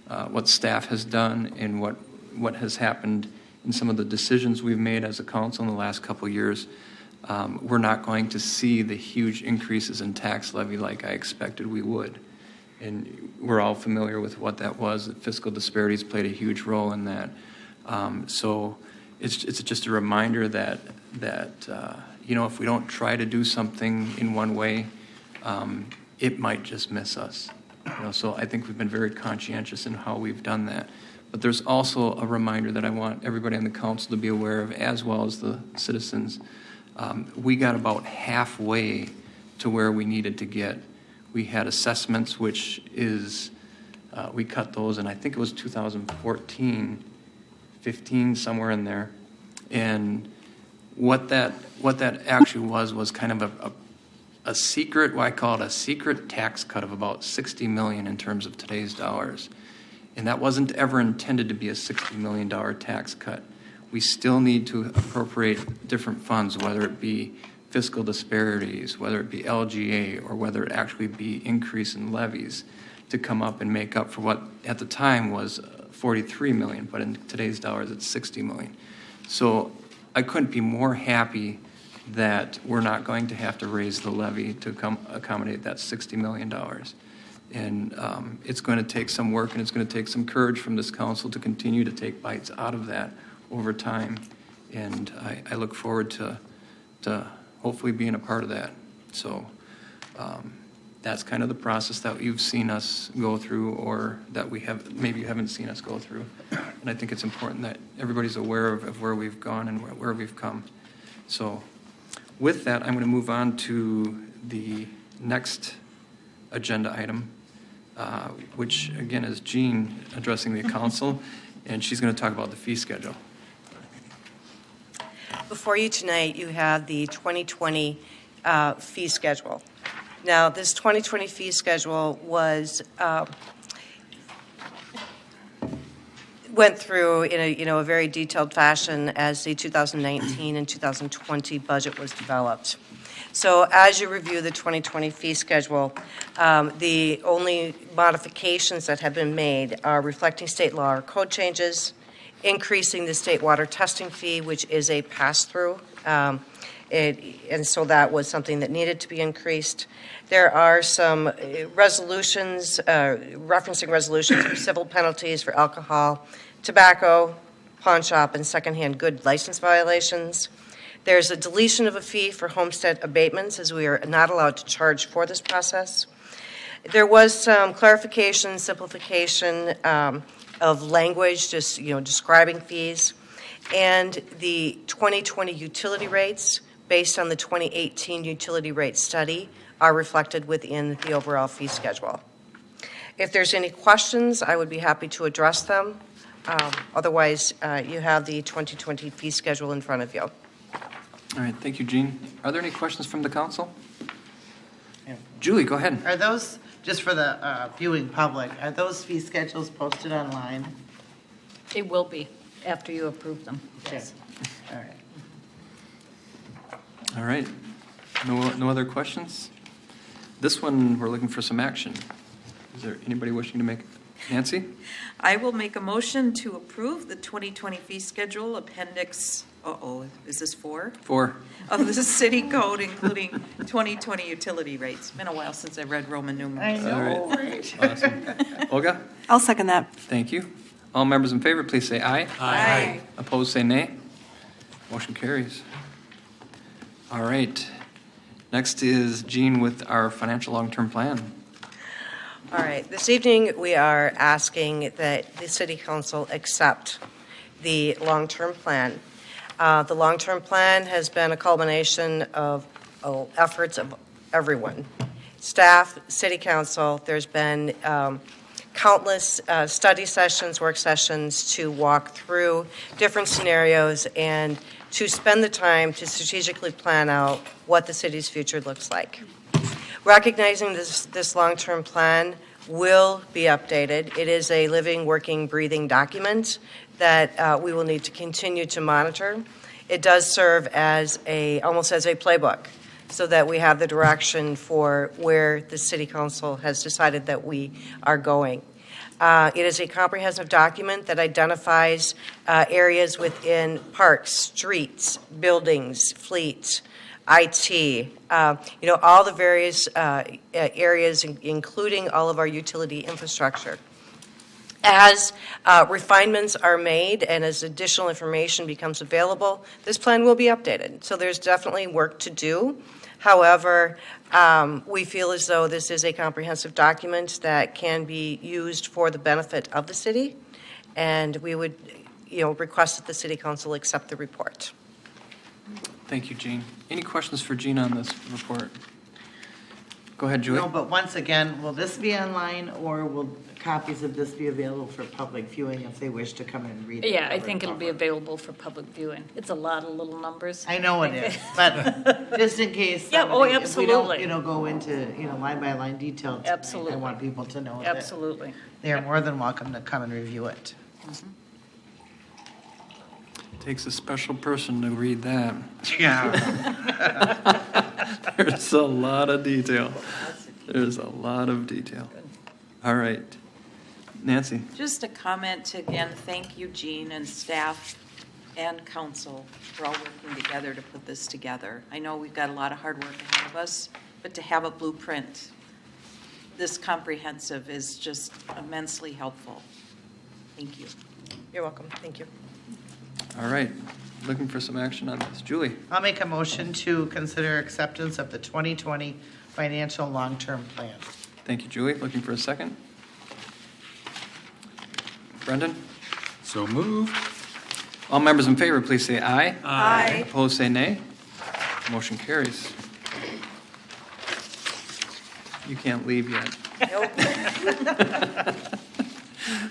what staff has done and what has happened in some of the decisions we've made as a council in the last couple of years, we're not going to see the huge increases in tax levy like I expected we would. And we're all familiar with what that was. The fiscal disparities played a huge role in that. So it's just a reminder that if we don't try to do something in one way, it might just miss us. So I think we've been very conscientious in how we've done that. But there's also a reminder that I want everybody on the council to be aware of, as well as the citizens. We got about halfway to where we needed to get. We had assessments, which is, we cut those, and I think it was 2014, 15, somewhere in there. And what that actually was kind of a secret, I call it a secret tax cut of about $60 million in terms of today's dollars. And that wasn't ever intended to be a $60 million tax cut. We still need to appropriate different funds, whether it be fiscal disparities, whether it be LGA, or whether it actually be increase in levies to come up and make up for what at the time was $43 million, but in today's dollars it's $60 million. So I couldn't be more happy that we're not going to have to raise the levy to accommodate that $60 million. And it's going to take some work and it's going to take some courage from this council to continue to take bites out of that over time. And I look forward to hopefully being a part of that. So that's kind of the process that you've seen us go through, or that maybe you haven't seen us go through. And I think it's important that everybody's aware of where we've gone and where we've come. So with that, I'm going to move on to the next agenda item, which again is Jean addressing the council, and she's going to talk about the fee schedule. Before you tonight, you have the 2020 fee schedule. Now, this 2020 fee schedule was went through in a very detailed fashion as the 2019 and 2020 budget was developed. So as you review the 2020 fee schedule, the only modifications that have been made are reflecting state law or code changes, increasing the state water testing fee, which is a pass-through, and so that was something that needed to be increased. There are some resolutions, referencing resolutions for civil penalties for alcohol, tobacco, pawn shop, and secondhand good license violations. There's a deletion of a fee for homestead abatements, as we are not allowed to charge for this process. There was some clarification, simplification of language, just describing fees, and the 2020 utility rates based on the 2018 utility rate study are reflected within the overall fee schedule. If there's any questions, I would be happy to address them. Otherwise, you have the 2020 fee schedule in front of you. All right, thank you, Jean. Are there any questions from the council? Julie, go ahead. Are those, just for the viewing public, are those fee schedules posted online? They will be after you approve them. Okay. Yes. All right. All right. No other questions? This one, we're looking for some action. Is there anybody wishing to make? Nancy? I will make a motion to approve the 2020 fee schedule appendix, is this 4? 4. Of the city code, including 2020 utility rates. Been a while since I read Roman numerals. I know, All right? Awesome. Olga? I'll second that. Thank you. All members in favor, please say aye. Aye. Opposed, say nay. Motion carries. All right. Next is Jean with our financial long-term plan. All right, this evening we are asking that the City Council accept the long-term plan. The long-term plan has been a culmination of efforts of everyone. Staff, City Council, there's been countless study sessions, work sessions to walk through different scenarios and to spend the time to strategically plan out what the city's future looks like. Recognizing this long-term plan will be updated. It is a living, working, breathing document that we will need to continue to monitor. It does serve as almost as a playbook so that we have the direction for where the City Council has decided that we are going. It is a comprehensive document that identifies areas within parks, streets, buildings, fleet, IT, all the various areas, including all of our utility infrastructure. As refinements are made and as additional information becomes available, this plan will be updated. So there's definitely work to do. However, we feel as though this is a comprehensive document that can be used for the benefit of the city, and we would, request that the City Council accept the report. Thank you, Jean. Any questions for Jean on this report? Go ahead, Julie. No, but once again, will this be online or will copies of this be available for public viewing if they wish to come and read it? Yeah, I think it'll be available for public viewing. It's a lot of little numbers. I know it is, but just in case. Yeah, If absolutely. we don't, go into, line by line detail tonight, Absolutely. I want people to know Absolutely. that they are more than welcome to come and review it. Mhm. Takes a special person to read that. Yeah. There's a lot of detail. There's a lot of detail. All right. Nancy? Just a comment to, again, thank you, Jean and staff and council for all working together to put this together. I know we've got a lot of hard work ahead of us, but to have a blueprint this comprehensive is just immensely helpful. Thank you. You're welcome. Thank you. All right. Looking for some action on this. Julie? I'll make a motion to consider acceptance of the 2020 financial long-term plan. Thank you, Julie. Looking for a second. Brendan? So moved. All members in favor, please say aye. Aye. Opposed, say nay. Motion carries. You can't leave yet. Nope.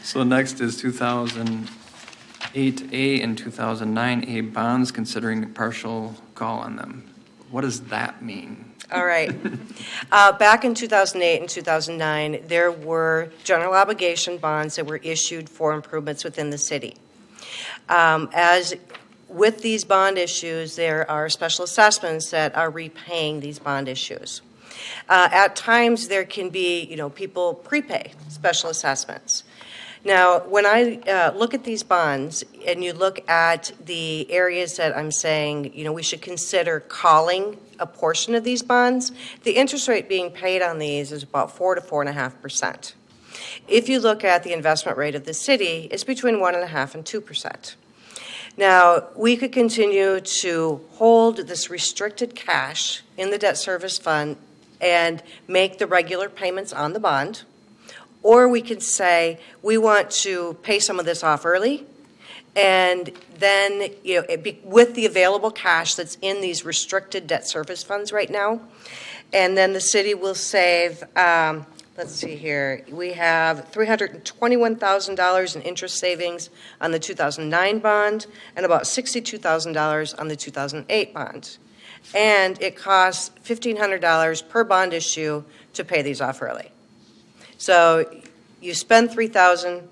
So next is 2008A and 2009A bonds, considering a partial call on them. What does that mean? All right. Back in 2008 and 2009, there were general obligation bonds that were issued for improvements within the city. As with these bond issues, there are special assessments that are repaying these bond issues. At times, there can be, people prepay special assessments. Now, when I look at these bonds and you look at the areas that I'm saying, we should consider calling a portion of these bonds, the interest rate being paid on these is about 4 to 4.5%. If you look at the investment rate of the city, it's between 1.5% and 2%. Now, we could continue to hold this restricted cash in the debt service fund and make the regular payments on the bond, or we could say we want to pay some of this off early, and then with the available cash that's in these restricted debt service funds right now, and then the city will save. Let's see here. We have $321,000 in interest savings on the 2009 bond and about $62,000 on the 2008 bond. And it costs $1,500 per bond issue to pay these off early. So you spend $3,000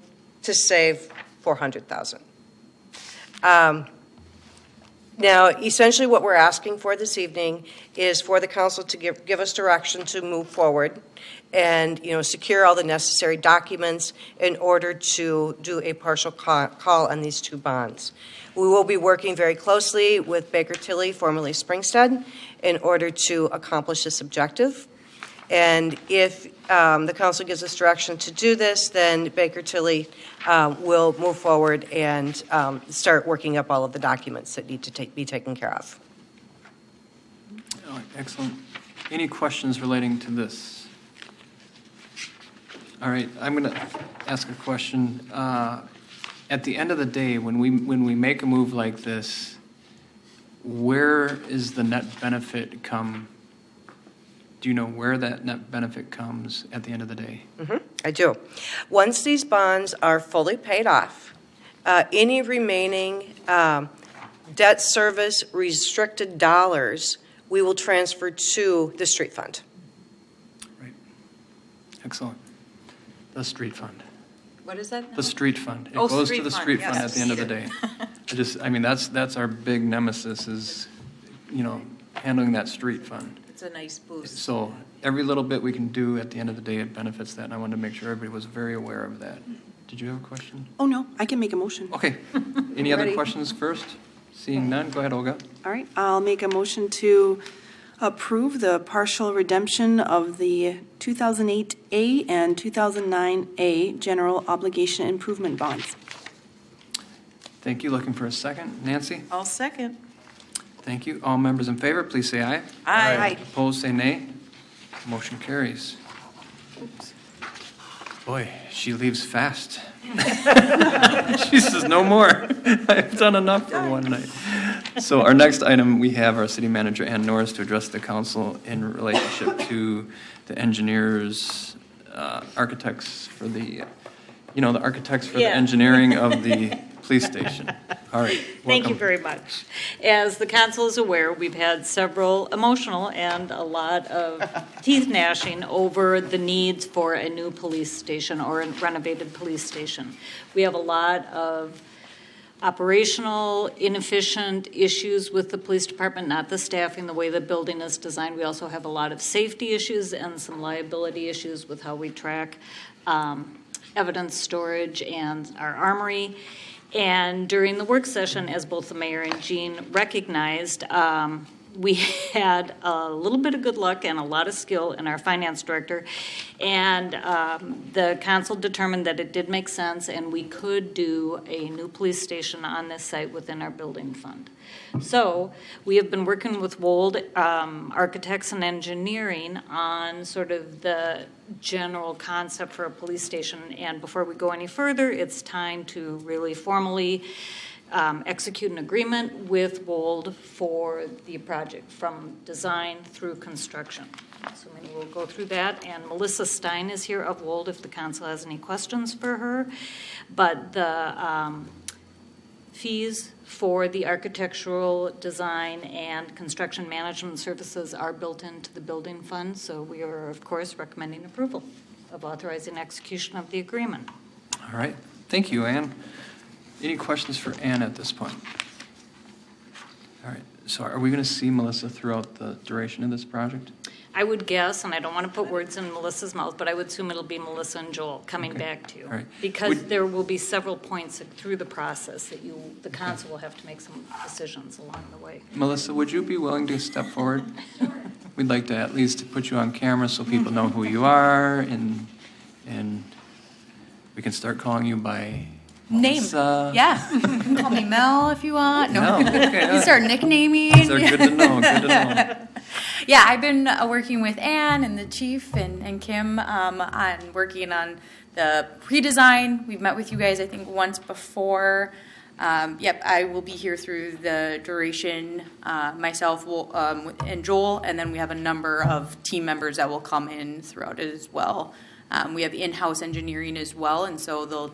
to save $400,000. Now, essentially what we're asking for this evening is for the council to give us direction to move forward and, secure all the necessary documents in order to do a partial call on these two bonds. We will be working very closely with Baker Tilly, formerly Springstead, in order to accomplish this objective. And if the council gives us direction to do this, then Baker Tilly will move forward and start working up all of the documents that need to be taken care of. Oh, excellent. Any questions relating to this? All right, I'm going to ask a question. At the end of the day, when we make a move like this, where is the net benefit come? Do you know where that net benefit comes at the end of the day? Mm-hmm, I do. Once these bonds are fully paid off, any remaining debt service restricted dollars we will transfer to the street fund. Right. Excellent. The street fund. What is that? The street fund. It Oh, goes street to the fund, street yes. fund at the end of the day. That's our big nemesis is, handling that street fund. It's a nice boost. So every little bit we can do at the end of the day, it benefits that, and I wanted to make sure everybody was very aware of that. Did you have a question? Oh, no, I can make a motion. Okay. Any other Ready. questions first? Seeing none, go ahead, Olga. All right, I'll make a motion to approve the partial redemption of the 2008A and 2009A general obligation improvement bonds. Thank you. Looking for a second. Nancy? I'll second. Thank you. All members in favor, please say aye. Aye. Opposed, say nay. Motion carries. Boy, she leaves fast. She says, no more. I've done enough for one night. So our next item, we have our city manager, Ann Norris, to address the council in relationship to the engineers, architects for the, the architects for the engineering of the police station. All right. Thank you welcome. very much. As the council is aware, we've had several emotional and a lot of teeth gnashing over the needs for a new police station or a renovated police station. We have a lot of operational, inefficient issues with the police department, not the staffing, the way the building is designed. We also have a lot of safety issues and some liability issues with how we track evidence storage and our armory. And during the work session, as both the mayor and Jean recognized, we had a little bit of good luck and a lot of skill in our finance director. And the council determined that it did make sense and we could do a new police station on this site within our building fund. So we have been working with Wold Architects and Engineering on sort of the general concept for a police station. And before we go any further, it's time to really formally execute an agreement with Wold for the project from design through construction. So we'll go through that. And Melissa Stein is here of Wold if the council has any questions for her. But the fees for the architectural design and construction management services are built into the building fund, so we are, of course, recommending approval of authorizing execution of the agreement. All right. Thank you, Ann. Any questions for Ann at this point? All right. So are we going to see Melissa throughout the duration of this project? I would guess, and I don't want to put words in Melissa's mouth, but I would assume it'll be Melissa and Joel coming back to you. All right. Because there will be several points through the process that the council will have to make some decisions along the way. Melissa, would you be willing to step forward? We'd like to at least put you on camera so people know who you are, and we can start calling you by name. Melissa. Yeah. You can call me Mel if you want. No. Okay, You start nicknaming. These are good to know. Good to know. Yeah, I've been working with Ann and the chief and Kim on working on the pre-design. We've met with you guys, I think, once before. Yep, I will be here through the duration, myself and Joel, and then we have a number of team members that will come in throughout it as well. We have in-house engineering as well, and so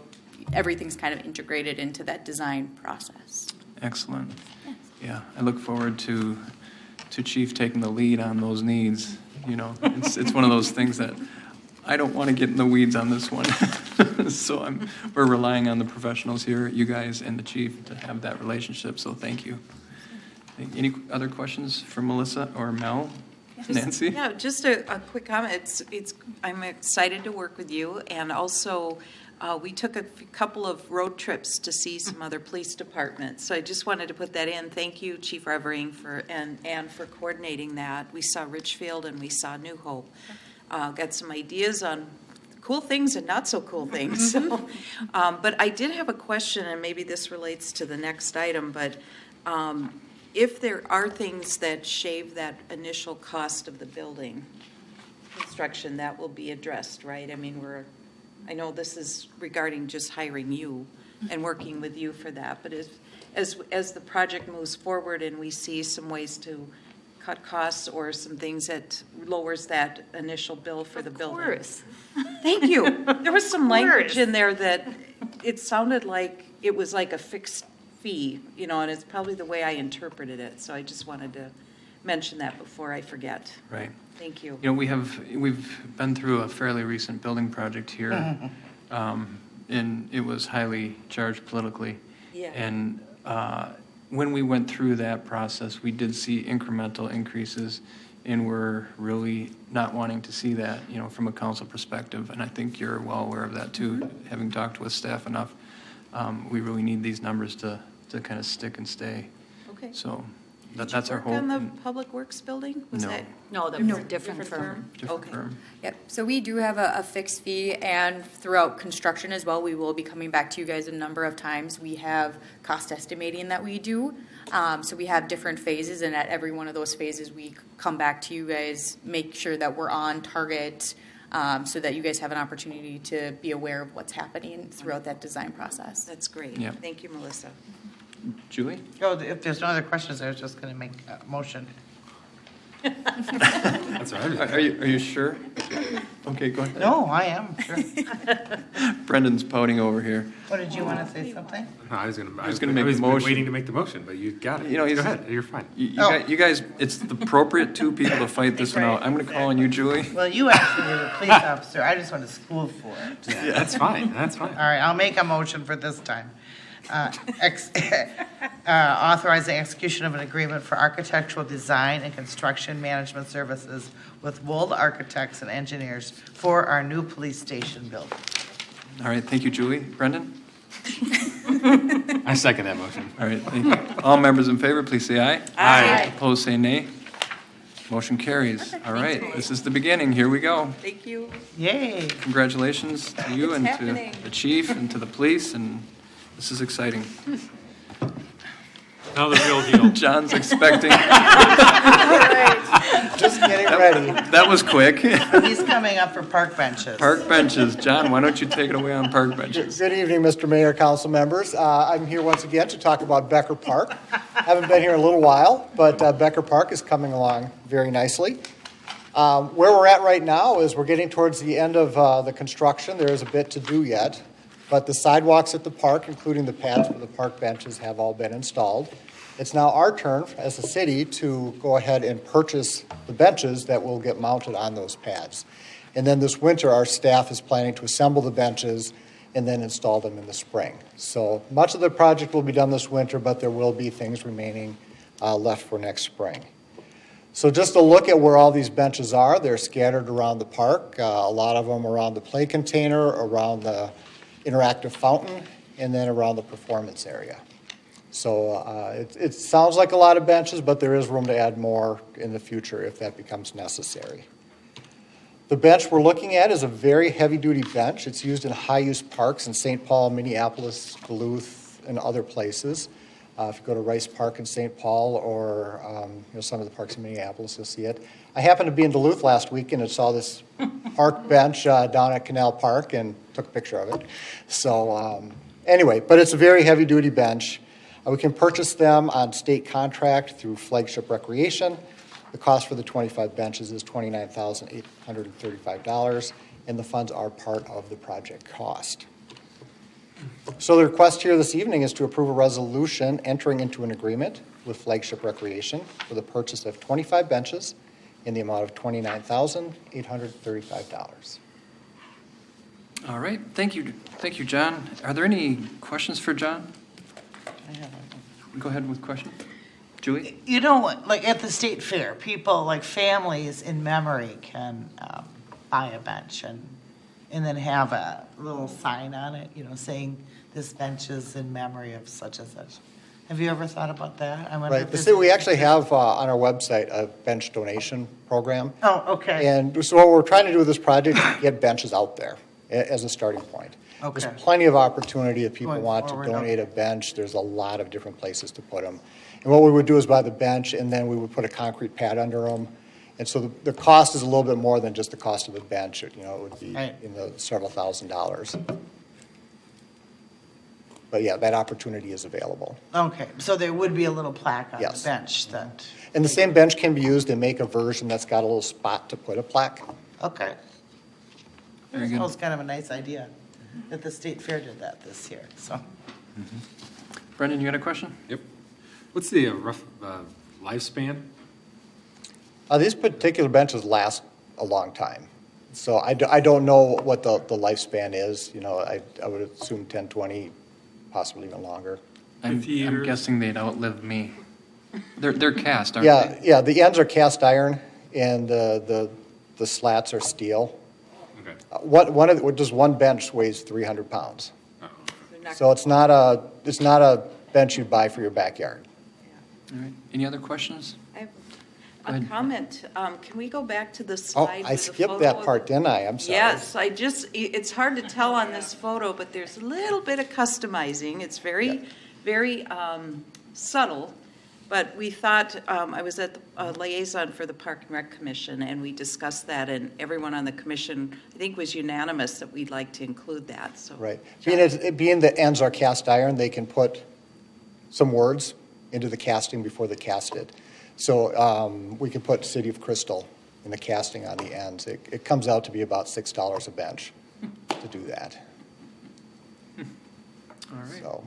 everything's kind of integrated into that design process. Excellent. Yeah, I look forward to Chief taking the lead on those needs. You know, it's one of those things that I don't want to get in the weeds on this one. So we're relying on the professionals here, you guys and the chief, to have that relationship. So thank you. Any other questions for Melissa or Mel? Nancy? Yeah, just a quick comment. I'm excited to work with you, and also we took a couple of road trips to see some other police departments. So I just wanted to put that in. Thank you, Chief Revering, and for coordinating that. We saw Richfield and we saw New Hope. Got some ideas on cool things and not so cool things. So, but I did have a question, and maybe this relates to the next item, but if there are things that shave that initial cost of the building construction, that will be addressed, right? I mean, I know this is regarding just hiring you and working with you for that, but as the project moves forward and we see some ways to cut costs or some things that lowers that initial bill for the building. Of course. Thank you. There was some language in there that it sounded like it was like a fixed fee, you know, and it's probably the way I interpreted it. So I just wanted to mention that before I forget. Right. Thank you. You know, we've been through a fairly recent building project here, and it was highly charged politically. Yeah. And when we went through that process, we did see incremental increases, and we're really not wanting to see that, you know, from a council perspective. And I think you're well aware of that too, having talked with staff enough. We really need these numbers to kind of stick and stay. Okay. So that's our hope. On the Public Works building? Was No. that? No, that was a different firm. Different firm. Yep, so we do have a fixed fee, and throughout construction as well, we will be coming back to you guys a number of times. We have cost estimating that we do. So we have different phases, and at every one of those phases, we come back to you guys, make sure that we're on target, so that you guys have an opportunity to be aware of what's happening throughout that design process. That's great. Yep. Thank you, Melissa. Julie? Oh, if there's no other questions, I was just going to make a motion. That's all right. Are you sure? Okay, go ahead. No, I am, sure. Brendan's pouting over here. What, did you want to say something? No, I was going to make the motion. Waiting to make the motion, but you got it. You know, go ahead. You're fine. You guys, it's the appropriate two people to fight this one out. I'm going to call on you, Julie. Well, you actually were the police officer. I just went to school for it. Yeah, that's fine. That's fine. All right, I'll make a motion for this time. Authorizing execution of an agreement for architectural design and construction management services with Wold Architects and Engineers for our new police station building. All right, thank you, Julie. Brendan? I second that motion. All right, thank you. All members in favor, please say aye. Aye. Opposed, say nay. Motion carries. All right, this is the beginning. Here we go. Thank you. Yay. Congratulations to you It's and happening. to the chief and to the police, and this is exciting. Now the real deal. John's expecting. Just getting ready. That was quick. He's coming up for park benches. Park benches. John, why don't you take it away on park benches? Good evening, Mr. Mayor, council members. I'm here once again to talk about Becker Park. Haven't been here in a little while, but Becker Park is coming along very nicely. Where we're at right now is we're getting towards the end of the construction. There is a bit to do yet. But the sidewalks at the park, including the pads for the park benches, have all been installed. It's now our turn as a city to go ahead and purchase the benches that will get mounted on those pads. And then this winter, our staff is planning to assemble the benches and then install them in the spring. So much of the project will be done this winter, but there will be things remaining left for next spring. So just a look at where all these benches are. They're scattered around the park, a lot of them around the play container, around the interactive fountain, and then around the performance area. So it sounds like a lot of benches, but there is room to add more in the future if that becomes necessary. The bench we're looking at is a very heavy-duty bench. It's used in high-use parks in St. Paul, Minneapolis, Duluth, and other places. If you go to Rice Park in St. Paul or some of the parks in Minneapolis, you'll see it. I happened to be in Duluth last weekend and saw this park bench down at Canal Park and took a picture of it. So anyway, but it's a very heavy-duty bench. We can purchase them on state contract through Flagship Recreation. The cost for the 25 benches is $29,835, and the funds are part of the project cost. So the request here this evening is to approve a resolution entering into an agreement with Flagship Recreation for the purchase of 25 benches in the amount of $29,835. All right, thank you, John. Are there any questions for John? Go ahead with question. Julie? You know, like at the state fair, people, like families in memory can buy a bench and then have a little sign on it, saying this bench is in memory of such and such. Have you ever thought about that? I wonder Right. We actually have on our website a bench donation program. Oh, okay. And so what we're trying to do with this project is get benches out there as a starting point. Okay. There's plenty of opportunity if people Going want to forward, donate a bench. There's a lot of different places to put them. And what we would do is buy the bench, and then we would put a concrete pad under them. And so the cost is a little bit more than just the cost of the bench. It would be in the several $1,000s. But yeah, that opportunity is available. Okay, so there would be a little plaque on Yes. the bench that. And the same bench can be used and make a version that's got a little spot to put a plaque. Okay. Very good. That was kind of a nice idea that the state fair did that this year. So. Brendan, you got a question? Yep. What's the rough lifespan? These particular benches last a long time. So I don't know what the lifespan is. I would assume 10, 20, possibly even longer. I'm guessing they'd outlive me. They're cast, aren't they? Yeah, the ends are cast iron and the slats are steel. Okay. Just one bench weighs 300 pounds. So it's not a bench you'd buy for your backyard. All right. Any other questions? I have a comment. Can we go back to the Oh, slide? I with the skipped photo that of part, didn't I? I'm sorry. Yes, it's hard to tell on this photo, but there's a little bit of customizing. It's very subtle. But we thought, I was at the liaison for the Park and Rec Commission, and we discussed that, and everyone on the commission, I think, was unanimous that we'd like to include that. So, Right. Being the ends are cast iron, they can put some words into the casting before they cast it. So we can put City of Crystal in the casting on the ends. It comes out to be about $6 a bench to do that. All right. So.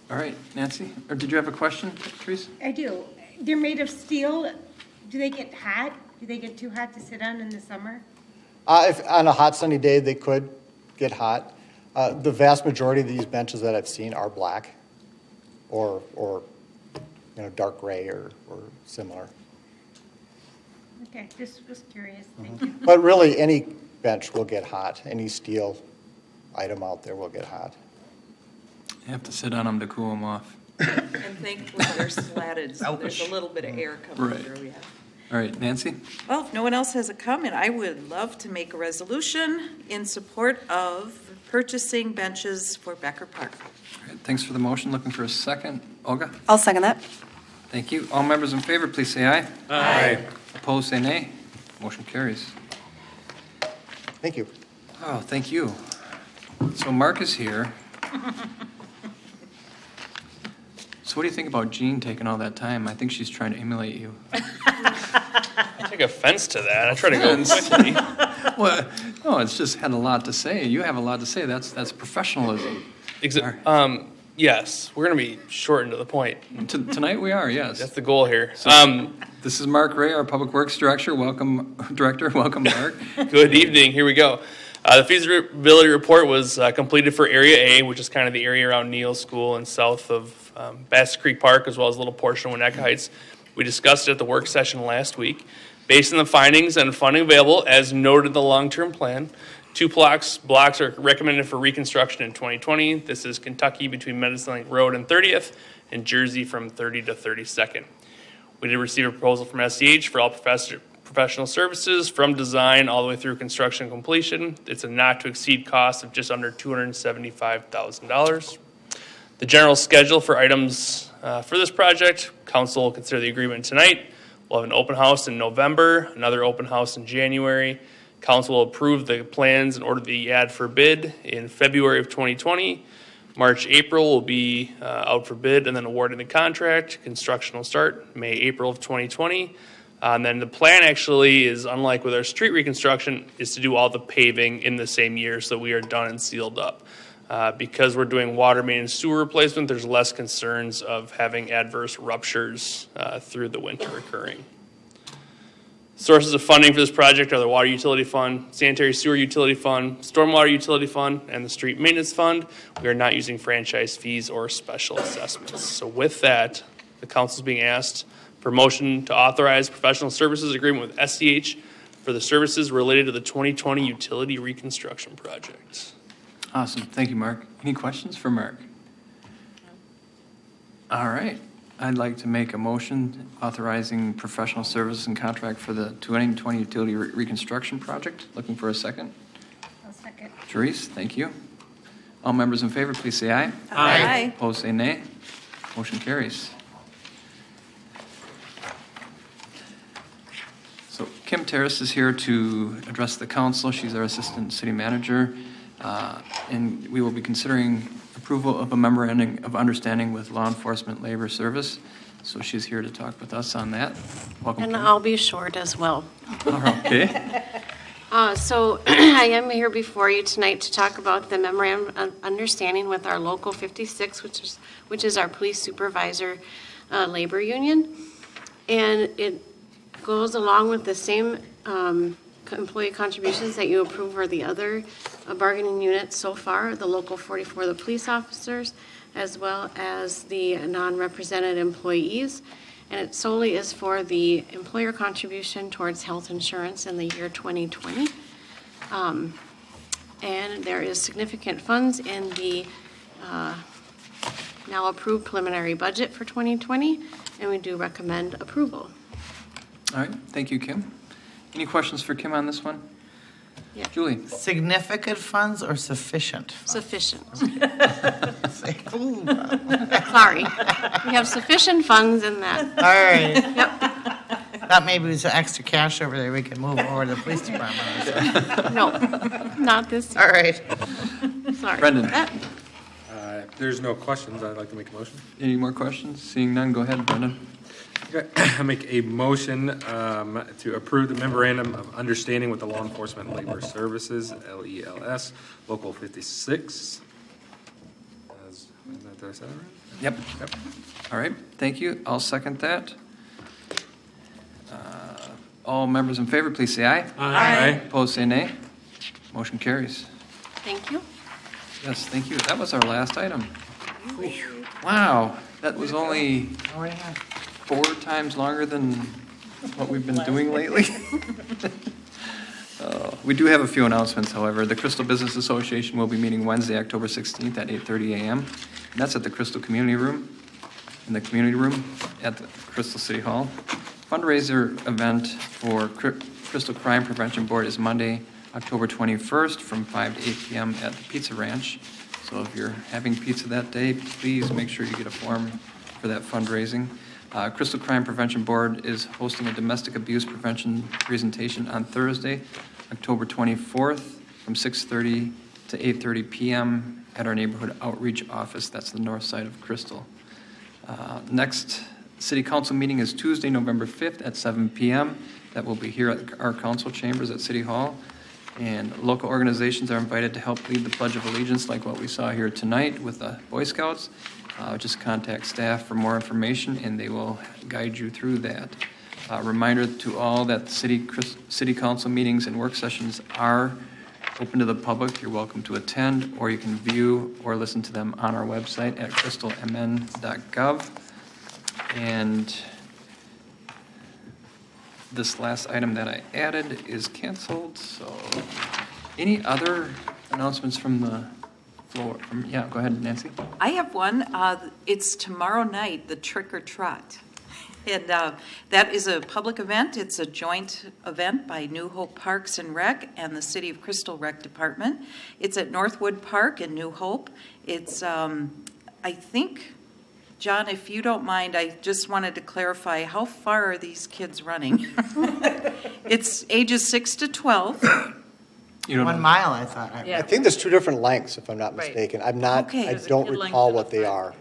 All right, Nancy, or did you have a question, Therese? I do. They're made of steel. Do they get hot? Do they get too hot to sit on in the summer? If on a hot sunny day they could get hot. The vast majority of these benches that I've seen are black, or dark gray or similar. Okay, just was curious. Thank you. But really, any bench will get hot. Any steel item out there will get hot. You have to sit on them to cool them off. and thankfully they're slatted, so there's a little bit of air coming Right. through. Yeah. All right, Nancy? Well, if no one else has a comment, I would love to make a resolution in support of purchasing benches for Becker Park. All right, thanks for the motion. Looking for a second. Olga? I'll second that. Thank you. All members in favor, please say aye. Aye. Opposed, say nay. Motion carries. Thank you. Oh, thank you. So Mark is here. So what do you think about Jean taking all that time? I think she's trying to emulate you. take offense to that. I try to go quickly. Well, no, it's just had a lot to say. You have a lot to say. That's professionalism. Yes, we're going to be short and to the point. Tonight we are, yes. That's the goal here. So, this is Mark Ray, our Public Works Director. Welcome, Mark. Good evening. Here we go. The feasibility report was completed for Area A, which is kind of the area around Neal School and south of Bass Creek Park, as well as a little portion of Winnetka Heights. We discussed it at the work session last week. Based on the findings and funding available, as noted in the long-term plan, 2 blocks are recommended for reconstruction in 2020. This is Kentucky between Medicine Lake Road and 30th, and Jersey from 30 to 32nd. We did receive a proposal from SCH for all professional services from design all the way through construction completion. It's a not-to-exceed cost of just under $275,000. The general schedule for items for this project, council will consider the agreement tonight. We'll have an open house in November, another open house in January. Council will approve the plans and order the ad for bid in February of 2020. March, April will be out for bid and then awarding the contract. Construction will start May, April of 2020. And then the plan actually is, unlike with our street reconstruction, is to do all the paving in the same year so we are done and sealed up. Because we're doing water main and sewer replacement, there's less concerns of having adverse ruptures through the winter occurring. Sources of funding for this project are the Water Utility Fund, Sanitary Sewer Utility Fund, Stormwater Utility Fund, and the Street Maintenance Fund. We are not using franchise fees or special assessments. So with that, the council is being asked for motion to authorize professional services agreement with SCH for the services related to the 2020 utility reconstruction project. Awesome. Thank you, Mark. Any questions for Mark? All right. I'd like to make a motion authorizing professional services and contract for the 2020 utility reconstruction project. Looking for a second. I'll second. Therese, thank you. All members in favor, please say aye. Aye. Opposed, say nay. Motion carries. So Kim Terrace is here to address the council. She's our assistant city manager. And we will be considering approval of a memorandum of understanding with Law Enforcement Labor Service. So she's here to talk with us on that. Welcome. And Kim. I'll be short as well. Okay. So I am here before you tonight to talk about the memorandum of understanding with our Local 56, which is our police supervisor labor union. And it goes along with the same employee contributions that you approve for the other bargaining units so far, the Local 44, the police officers, as well as the non-represented employees. And it solely is for the employer contribution towards health insurance in the year 2020. And there is significant funds in the now approved preliminary budget for 2020, and we do recommend approval. All right. Thank you, Kim. Any questions for Kim on this one? Yeah. Julie? Significant funds or sufficient funds? Sufficient. Sorry. We have sufficient funds in that. All right. Yep. Thought maybe it was extra cash over there we could move over to the police department or something. No, not this year. All right. Sorry. Brendan? If there's no questions, I'd like to make a motion. Any more questions? Seeing none, go ahead, Brendan. Okay. I make a motion to approve the memorandum of understanding with the Law Enforcement Labor Services, LELS, Local 56. Did I say that right? Yep. All right. Thank you. I'll second that. All members in favor, please say aye. Aye. Opposed, say nay. Motion carries. Thank you. Yes, thank you. That was our last item. Wow. That was only 4 times longer than what we've been doing lately. We do have a few announcements, however. The Crystal Business Association will be meeting Wednesday, October 16th at 8:30 a.m. And that's at the Crystal Community Room, in the community room at the Crystal City Hall. Fundraiser event for Crystal Crime Prevention Board is Monday, October 21st from 5 to 8 p.m. at the Pizza Ranch. So if you're having pizza that day, please make sure you get a form for that fundraising. Crystal Crime Prevention Board is hosting a domestic abuse prevention presentation on Thursday, October 24th from 6:30 to 8:30 p.m. at our neighborhood outreach office. That's the north side of Crystal. Next City Council meeting is Tuesday, November 5th at 7 p.m. That will be here at our council chambers at City Hall. And local organizations are invited to help lead the Pledge of Allegiance like what we saw here tonight with the Boy Scouts. Just contact staff for more information and they will guide you through that. Reminder to all that city council meetings and work sessions are open to the public. You're welcome to attend, or you can view or listen to them on our website at crystalmn.gov. And this last item that I added is canceled. So, any other announcements from the floor? Yeah, go ahead, Nancy. I have one. It's tomorrow night, the Trick or Trot. And that is a public event. It's a joint event by New Hope Parks and Rec and the City of Crystal Rec Department. It's at Northwood Park in New Hope. It's, I think, John, if you don't mind, I just wanted to clarify, how far are these kids running? It's ages 6 to 12. 1 mile, I thought. I think there's 2 different lengths, if I'm not mistaken. I'm not, Okay. I don't recall what they are.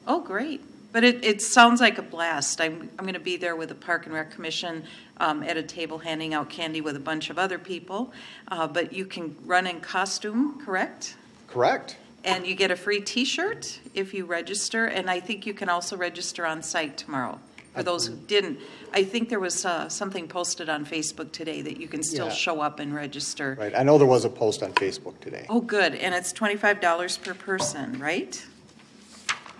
Oh, great. But it sounds like a blast. I'm going to be there with the Park and Rec Commission at a table handing out candy with a bunch of other people. But you can run in costume, correct? Correct. And you get a free T-shirt if you register. And I think you can also register on site tomorrow. For those who didn't, I think there was something posted on Facebook today that you can still show up and register. Right. I know there was a post on Facebook today. Oh, good. And it's $25 per person, right?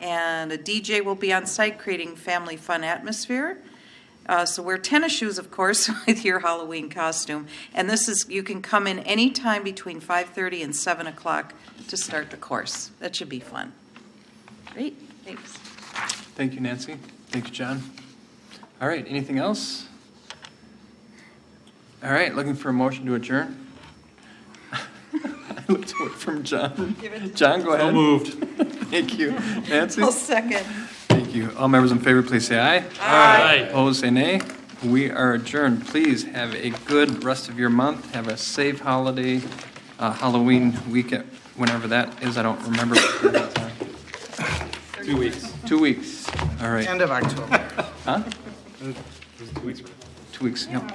And a DJ will be on site creating family fun atmosphere. So wear tennis shoes, of course, with your Halloween costume. And this is, you can come in any time between 5:30 and 7 o'clock to start the course. That should be fun. Great, thanks. Thank you, Nancy. Thank you, John. All right, anything else? All right, looking for a motion to adjourn. I looked away from John. John, go ahead. So moved. Thank you. Nancy? I'll second. Thank you. All members in favor, please say aye. Aye. Opposed, say nay. We are adjourned. Please have a good rest of your month. Have a safe holiday, Halloween weekend, whenever that is. I don't remember. 2 weeks. 2 weeks. All right. End of October. Huh? 2 weeks. 2 weeks, yep.